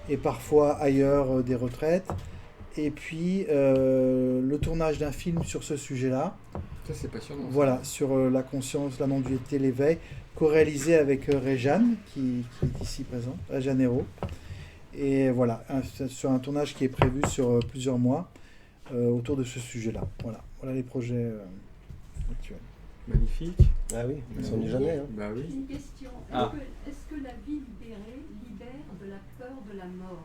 et parfois ailleurs des retraites. Et puis le tournage d'un film sur ce sujet-là. Ça, c'est passionnant. Voilà, sur la conscience, la non-dualité, l'éveil, co-réalisé avec Réjeanne, qui est ici présent, à Janeiro. Et voilà, sur un tournage qui est prévu sur plusieurs mois autour de ce sujet-là. Voilà les projets actuels. Magnifique. Ah oui, on s'ennuie jamais. Hein. Bah oui. Une question. Est-ce que la vie libérée libère de la peur de la mort?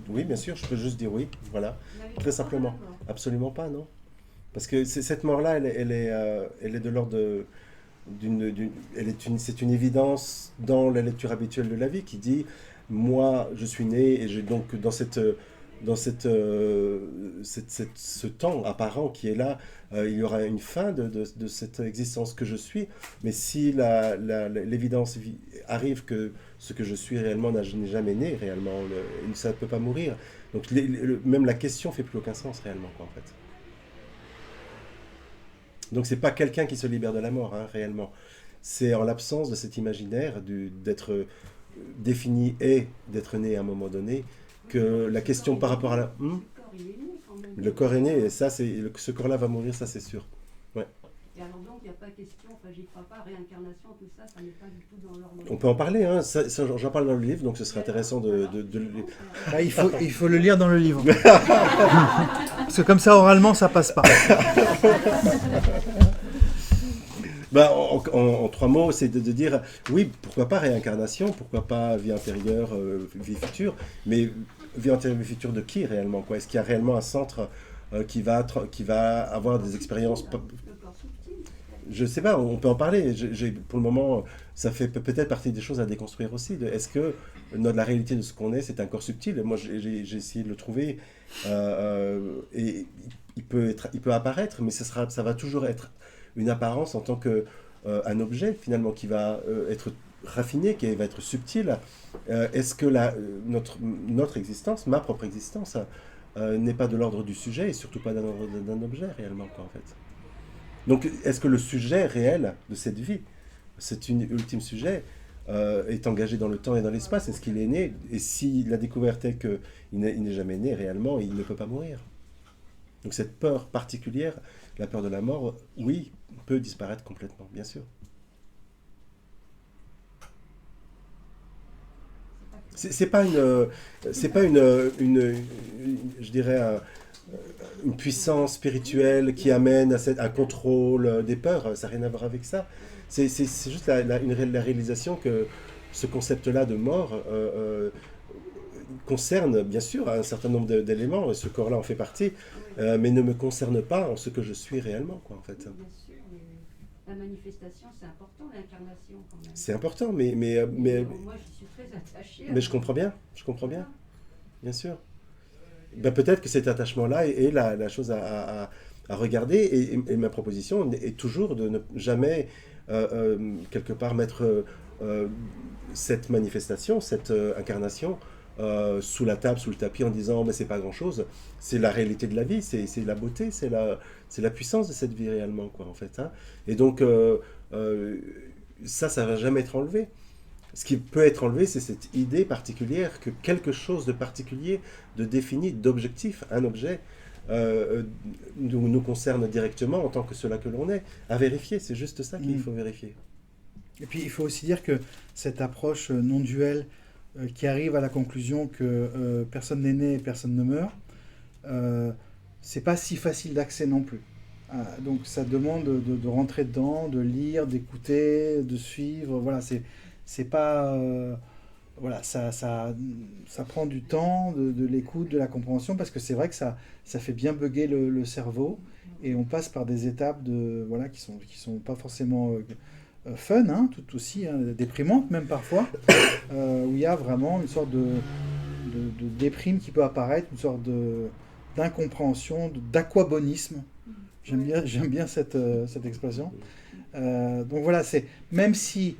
Oui, bien sûr, je peux juste dire oui. Voilà, Vous n'avez très pas simplement. peur de la mort? Absolument pas, non. Parce que cette mort-là, elle est de l'ordre c'est une évidence dans la lecture habituelle de la vie qui dit, moi, je suis né et j'ai donc dans ce temps apparent qui est là, il y aura une fin de cette existence que je suis. Mais si l'évidence arrive que ce que je suis réellement n'est jamais né réellement, ça ne peut pas mourir. Donc même la question fait plus aucun sens réellement, quoi, en fait. Donc c'est pas quelqu'un qui se libère de la mort, hein, réellement. C'est en l'absence de cet imaginaire d'être défini et d'être né à un moment donné que la question par rapport à la... Le corps, il est né quand même. Le corps est né, et ça, ce corps-là va mourir, ça c'est sûr. Ouais. Et alors donc, il n'y a pas question, enfin j'y crois pas, réincarnation, tout ça, ça n'est pas du tout dans leur On peut en parler, hein, j'en parle dans le livre, donc ce serait intéressant de Bah, il faut le lire dans le livre. Parce que comme ça, oralement, ça passe pas. Bah, en 3 mots, c'est de dire, oui, pourquoi pas réincarnation, pourquoi pas vie antérieure, vie future, mais vie antérieure, vie future de qui réellement, quoi? Est-ce qu'il y a réellement un centre qui va avoir des expériences... Le corps subtil. Je sais pas, on peut en parler. Pour le moment, ça fait peut-être partie des choses à déconstruire aussi. Est-ce que la réalité de ce qu'on est, c'est un corps subtil? Moi, j'ai essayé de le trouver et il peut apparaître, mais ça va toujours être une apparence en tant qu'un objet finalement qui va être raffiné, qui va être subtil. Est-ce que notre existence, ma propre existence, n'est pas de l'ordre du sujet et surtout pas d'un objet réellement, quoi, en fait. Donc, est-ce que le sujet réel de cette vie, cet ultime sujet, est engagé dans le temps et dans l'espace? Est-ce qu'il est né? Et si la découverte est qu'il n'est jamais né réellement, il ne peut pas mourir. Donc cette peur particulière, la peur de la mort, oui, peut disparaître complètement, bien sûr. C'est pas je dirais, une puissance spirituelle qui amène à un contrôle des peurs. Ça n'a rien à voir avec ça. C'est juste la réalisation que ce concept-là de mort concerne bien sûr un certain nombre d'éléments, ce corps-là en fait partie, mais ne me concerne pas en ce que je suis réellement, quoi, en fait. Bien sûr, mais la manifestation, c'est important, l'incarnation quand même. C'est important, mais moi, j'y suis très attachée. Mais je comprends bien, bien sûr. Ben, peut-être que cet attachement-là est la chose à regarder, et ma proposition est toujours de ne jamais, quelque part, mettre cette manifestation, cette incarnation, sous la table, sous le tapis, en disant mais c'est pas grand chose. C'est la réalité de la vie, c'est la beauté, c'est la puissance de cette vie réellement, quoi, en fait, hein. Et donc ça va jamais être enlevé. Ce qui peut être enlevé, c'est cette idée particulière que quelque chose de particulier, de défini, d'objectif, un objet nous concerne directement en tant que cela que l'on est, à vérifier. C'est juste ça qu'il faut vérifier. Et puis il faut aussi dire que cette approche non duelle qui arrive à la conclusion que personne n'est né et personne ne meurt, c'est pas si facile d'accès non plus. Donc ça demande de rentrer dedans, de lire, d'écouter, de suivre. Voilà, c'est pas voilà, ça prend du temps, de l'écoute, de la compréhension, parce que c'est vrai que ça fait bien bugger le cerveau, et on passe par des étapes voilà, qui sont pas forcément fun, hein, tout aussi, hein, déprimantes même parfois, où il y a vraiment une sorte de déprime qui peut apparaître, une sorte d'incompréhension, d'aquabonisme. J'aime bien cette expression. Donc voilà, même si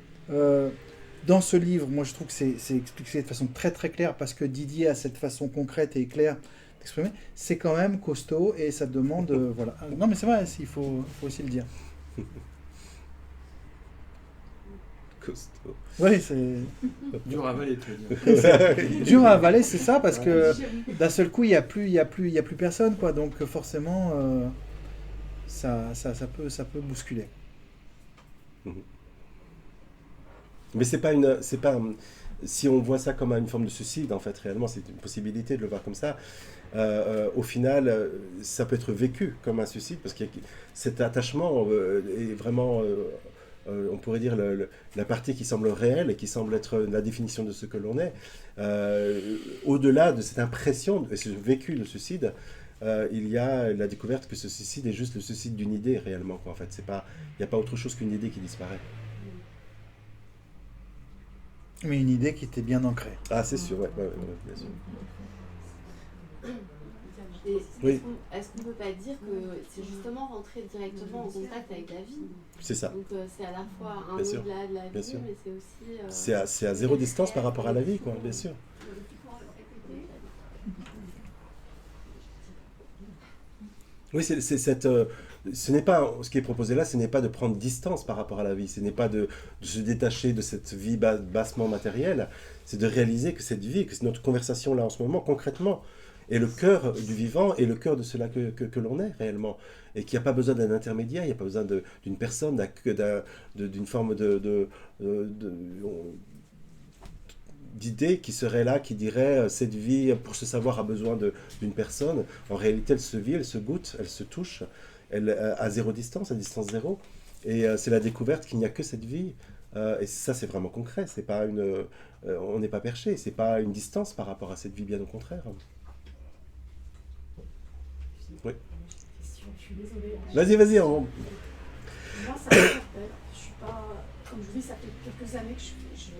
dans ce livre, moi je trouve que c'est expliqué de façon très très claire, parce que Didier a cette façon concrète et claire d'exprimer, c'est quand même costaud, et ça demande... voilà. Non mais c'est vrai, il faut aussi le dire. Costaud. Oui, c'est Dur à avaler, tu veux dire. dur à avaler, c'est ça, parce que d'un seul coup, il y a plus personne, quoi. Donc forcément, ça peut bousculer. Mais si on voit ça comme une forme de suicide, en fait, réellement, c'est une possibilité de le voir comme ça. Au final, ça peut être vécu comme un suicide parce que cet attachement est vraiment, on pourrait dire, la partie qui semble réelle et qui semble être la définition de ce que l'on est. Au-delà de cette impression, de ce vécu de suicide, il y a la découverte que ce suicide est juste le suicide d'une idée réellement, quoi. En fait, il n'y a pas autre chose qu'une idée qui disparaît. Mais une idée qui était bien ancrée. Ah, c'est sûr, ouais, bien sûr. Et Oui. est-ce qu'on ne peut pas dire que c'est justement rentrer directement en contact avec la vie? C'est ça. Donc c'est à la fois un Bien sûr. au-delà de la Bien vie, sûr. mais c'est aussi... C'est à zéro distance par rapport à la vie, quoi, bien sûr. Oui, ce n'est pas, ce qui est proposé là, ce n'est pas de prendre distance par rapport à la vie, ce n'est pas de se détacher de cette vie bassement matérielle, c'est de réaliser que cette vie, que notre conversation là en ce moment, concrètement, est le cœur du vivant et le cœur de cela que l'on est réellement. Et qu'il n'y a pas besoin d'un intermédiaire, il n'y a pas besoin d'une personne, d'une forme d'idée qui serait là, qui dirait cette vie, pour se savoir, a besoin d'une personne. En réalité, elle se vit, elle se goûte, elle se touche, elle à zéro distance, à distance zéro. Et c'est la découverte qu'il n'y a que cette vie. Et ça, c'est vraiment concret. C'est pas on n'est pas perché. C'est pas une distance par rapport à cette vie, bien au contraire. Oui. Je suis désolée. Vas-y. Moi, ça m'interpelle. Je suis pas. Comme je vous dis, ça fait quelques années que je suis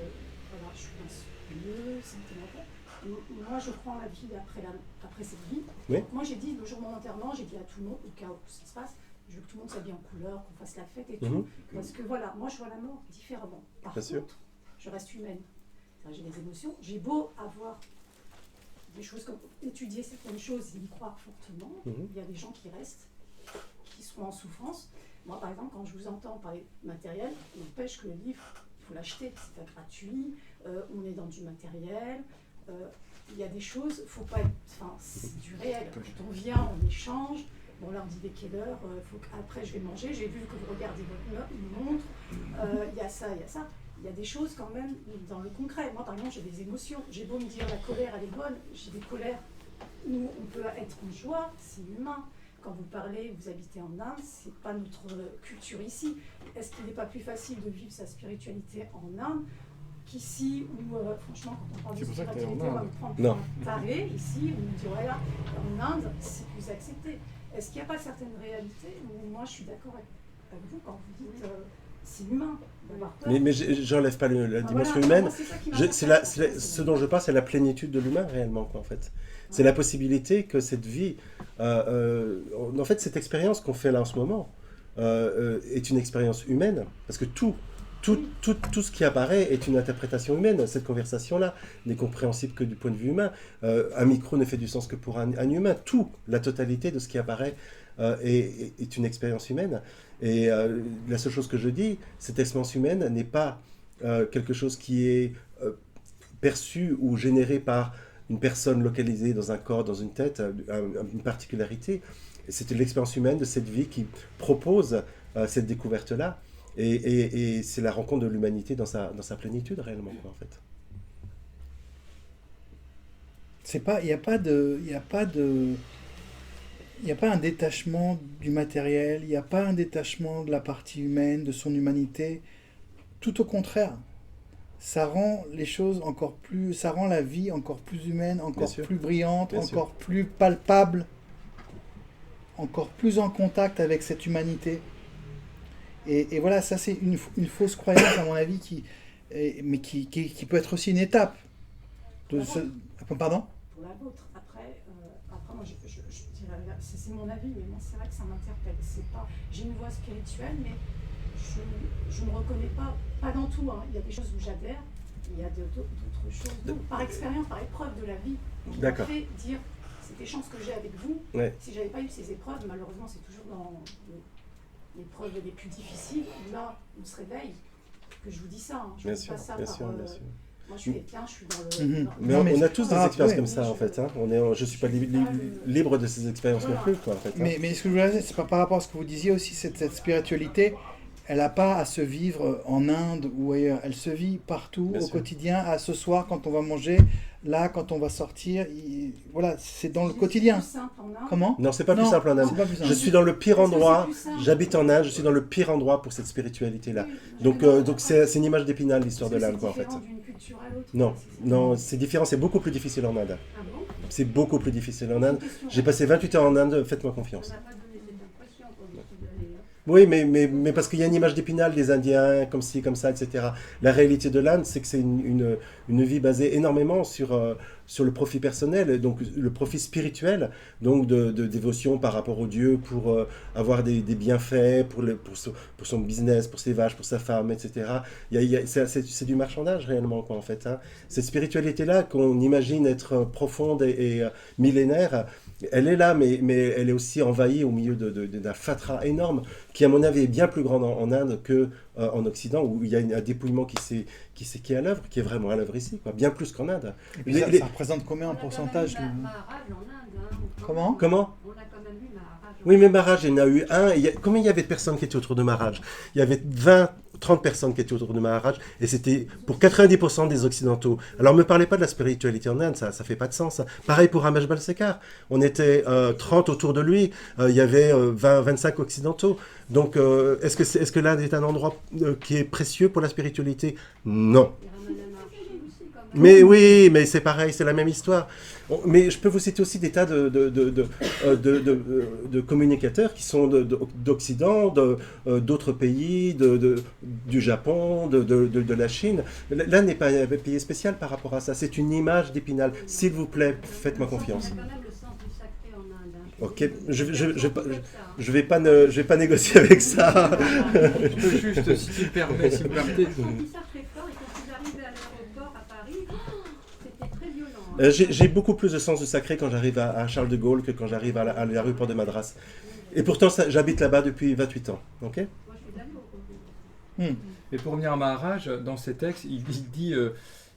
inspirée, sentimentale. Moi, je crois en la vie après cette vie. Oui. Donc, moi, j'ai dit, le jour de mon enterrement, j'ai dit à tout le monde, au cas où ça se passe, je veux que tout le monde s'habille en couleur, qu'on fasse la fête et tout. Parce que voilà, moi, je vois la mort différemment. Par Bien contre, sûr. je reste humaine. J'ai des émotions. J'ai beau avoir des choses comme étudier certaines choses et y croire fortement. Il y a des gens qui restent, qui sont en souffrance. Moi, par exemple, quand je vous entends parler matériel, n'empêche que le livre, il faut l'acheter, c'est pas gratuit. On est dans du matériel. Il y a des choses, faut pas être, enfin, c'est du réel. Quand on vient, on échange. Bon, là, on dit dès quelle heure, après je vais manger. J'ai vu que vous regardez votre montre. Il y a ça, il y a ça. Il y a des choses quand même dans le concret. Moi, par exemple, j'ai des émotions. J'ai beau me dire la colère, elle est bonne. J'ai des colères où on peut être en joie, c'est humain. Quand vous parlez, vous habitez en Inde, c'est pas notre culture ici. Est-ce qu'il n'est pas plus facile de vivre sa spiritualité en Inde qu'ici, où franchement, quand on parle de spiritualité, on va me prendre pour un taré. Ici, on me dit, voilà, en Inde, c'est plus accepté. Est-ce qu'il n'y a pas certaines réalités où moi, je suis d'accord avec vous quand vous dites... c'est humain d'avoir peur. Mais j'enlève pas la dimension humaine. Ce dont je parle, c'est la plénitude de l'humain réellement, quoi, en fait. C'est la possibilité que cette vie, en fait, cette expérience qu'on fait là en ce moment, est une expérience humaine, parce que tout ce qui apparaît est une interprétation humaine. Cette conversation-là n'est compréhensible que du point de vue humain. Un micro ne fait du sens que pour un humain. La totalité de ce qui apparaît est une expérience humaine. Et la seule chose que je dis, cette expérience humaine n'est pas quelque chose qui est perçu ou généré par une personne localisée dans un corps, dans une tête, une particularité. C'est l'expérience humaine de cette vie qui propose cette découverte-là. Et c'est la rencontre de l'humanité dans sa plénitude réellement, quoi, en fait. Il n'y a pas un détachement du matériel, il n'y a pas un détachement de la partie humaine, de son humanité. Tout au contraire, ça rend les choses ça rend la vie encore plus humaine, encore plus brillante, encore plus palpable, encore plus en contact avec cette humanité. Et voilà, ça c'est une fausse croyance à mon avis qui peut être aussi une étape. Pardon ? Pour la vôtre. Après moi, je dirais, c'est mon avis, mais moi c'est vrai que ça m'interpelle. J'ai une voix spirituelle, mais je ne me reconnais pas dans tout. Hein. Il y a des choses où j'adhère, il y a d'autres choses. Donc, par expérience, par épreuve de la vie, qui m'a fait dire c'est des chances que j'ai avec vous. Ouais. Si j'avais pas eu ces épreuves, malheureusement, c'est toujours dans l'épreuve les plus difficiles. Là, on se réveille. que je vous dis ça. Hein. Je Bien ne dis sûr, pas ça bien par... sûr, bien sûr. Moi, je suis quelqu'un, je suis dans le... Mais Non, on a tous des expériences ouais. comme ça, en fait. Hein. Je ne suis pas libre de ces expériences non plus, quoi, en fait. Hein. Mais ce que je voulais dire, c'est par rapport à ce que vous disiez aussi, cette spiritualité, elle n'a pas à se vivre en Inde ou ailleurs. Elle se vit partout, Bien au sûr. quotidien, à ce soir, quand on va manger, là, quand on va sortir. Voilà, c'est dans le quotidien. C'est plus simple en Inde. Comment? Non, c'est pas Non, plus simple en Inde. c'est pas plus simple. Je suis dans le pire Est-ce que c'est endroit. plus simple? J'habite en Inde, je suis dans le pire endroit pour cette spiritualité-là. Oui, Donc c'est une image d'Épinal, l'histoire de l'Inde, quoi, en fait. C'est différent d'une culture à l'autre. Non, C'est- non, c'est différent, c'est beaucoup plus difficile en Inde. Ah bon? C'est beaucoup plus difficile en Inde. Une question. J'ai passé 28 ans en Inde, faites-moi confiance. On n'a pas donné cette impression quand vous y allez. Hein. Oui, mais parce qu'il y a une image d'Épinal des Indiens, comme ci, comme ça, etc. La réalité de l'Inde, c'est que c'est une vie basée énormément sur le profit personnel, donc le profit spirituel, donc de dévotion par rapport au Dieu pour avoir des bienfaits, pour son business, pour ses vaches, pour sa femme, etc. C'est du marchandage réellement, quoi, en fait. Hein. Cette spiritualité-là, qu'on imagine être profonde et millénaire, elle est là, mais elle est aussi envahie au milieu d'un fatras énorme, qui à mon avis est bien plus grand en Inde qu'en Occident, où il y a un dépouillement qui est à l'œuvre, qui est vraiment à l'œuvre ici, quoi, bien plus qu'en Inde. Et puis ça représente combien en pourcentage? On a quand même eu Maharaj en Inde. Hein. Comment? Comment? On a quand même eu Maharaj. Oui, mais Maharaj, il y en a eu un. Combien il y avait de personnes qui étaient autour de Maharaj? Il y avait 30 personnes qui étaient autour de Maharaj, et c'était pour 90% des Occidentaux. Alors, ne me parlez pas de la spiritualité en Inde, ça ne fait pas de sens. Pareil pour Ramesh Balsekar. On était 30 autour de lui, il y avait 25 Occidentaux. Donc, est-ce que l'Inde est un endroit qui est précieux pour la spiritualité? Non. Il y a Ramana Maharshi aussi, quand même. Mais oui, mais c'est pareil, c'est la même histoire. Mais je peux vous citer aussi des tas de communicateurs qui sont d'Occident, d'autres pays, du Japon, de la Chine. L'Inde n'est pas un pays spécial par rapport à ça. C'est une image d'Épinal. S'il vous plaît, faites-moi confiance. Il y a quand même le sens du sacré en Inde. Hein. Ok, je vais pas négocier avec ça. Je peux juste, si tu me permets, si vous permettez. Le sens du sacré fort, et quand vous arrivez à l'aéroport à Paris, c'était très violent. Hein. J'ai beaucoup plus de sens du sacré quand j'arrive à Charles de Gaulle que quand j'arrive à l'aéroport de Madras. Et pourtant, j'habite là-bas depuis 28 ans. Ok? Moi, je suis allée au Congo. Mais pour revenir à Maharaj, dans ses textes, il dit,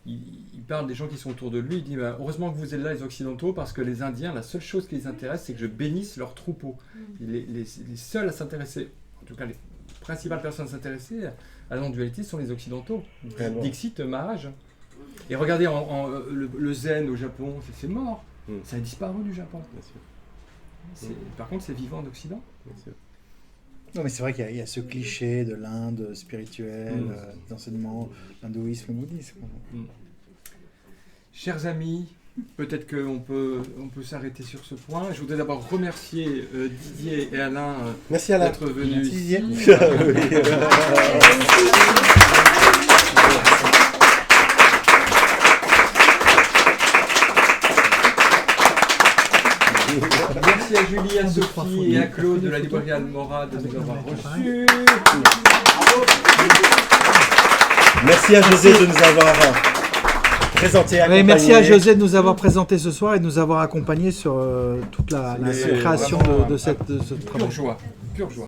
il parle des gens qui sont autour de lui, il dit heureusement que vous êtes là les Occidentaux, parce que les Indiens, la seule chose qui les intéresse, c'est que je bénisse leurs troupeaux. Les seuls à s'intéresser, en tout cas les principales personnes à s'intéresser à la non-dualité sont les Occidentaux. Vraiment. Dixit Maharaj. Et regardez, le zen au Japon, c'est mort. Ça a disparu du Japon. Bien sûr. Par contre, c'est vivant en Occident. Bien sûr. Non, mais c'est vrai qu'il y a ce cliché de l'Inde spirituelle, d'enseignement, l'hindouisme, le bouddhisme. Chers amis, peut-être qu'on peut s'arrêter sur ce point. Je voudrais d'abord remercier Didier et Alain Merci Alain. d'être venus Merci, ici. Didier. Merci à Julie, à Sophie et à Claude de la librairie Almora de nous avoir reçus. Merci à José de nous avoir présenté. Oui, merci à José de nous avoir présenté ce soir et de nous avoir accompagnés sur toute la C'est création vraiment de ce Pure travail. joie, pure joie.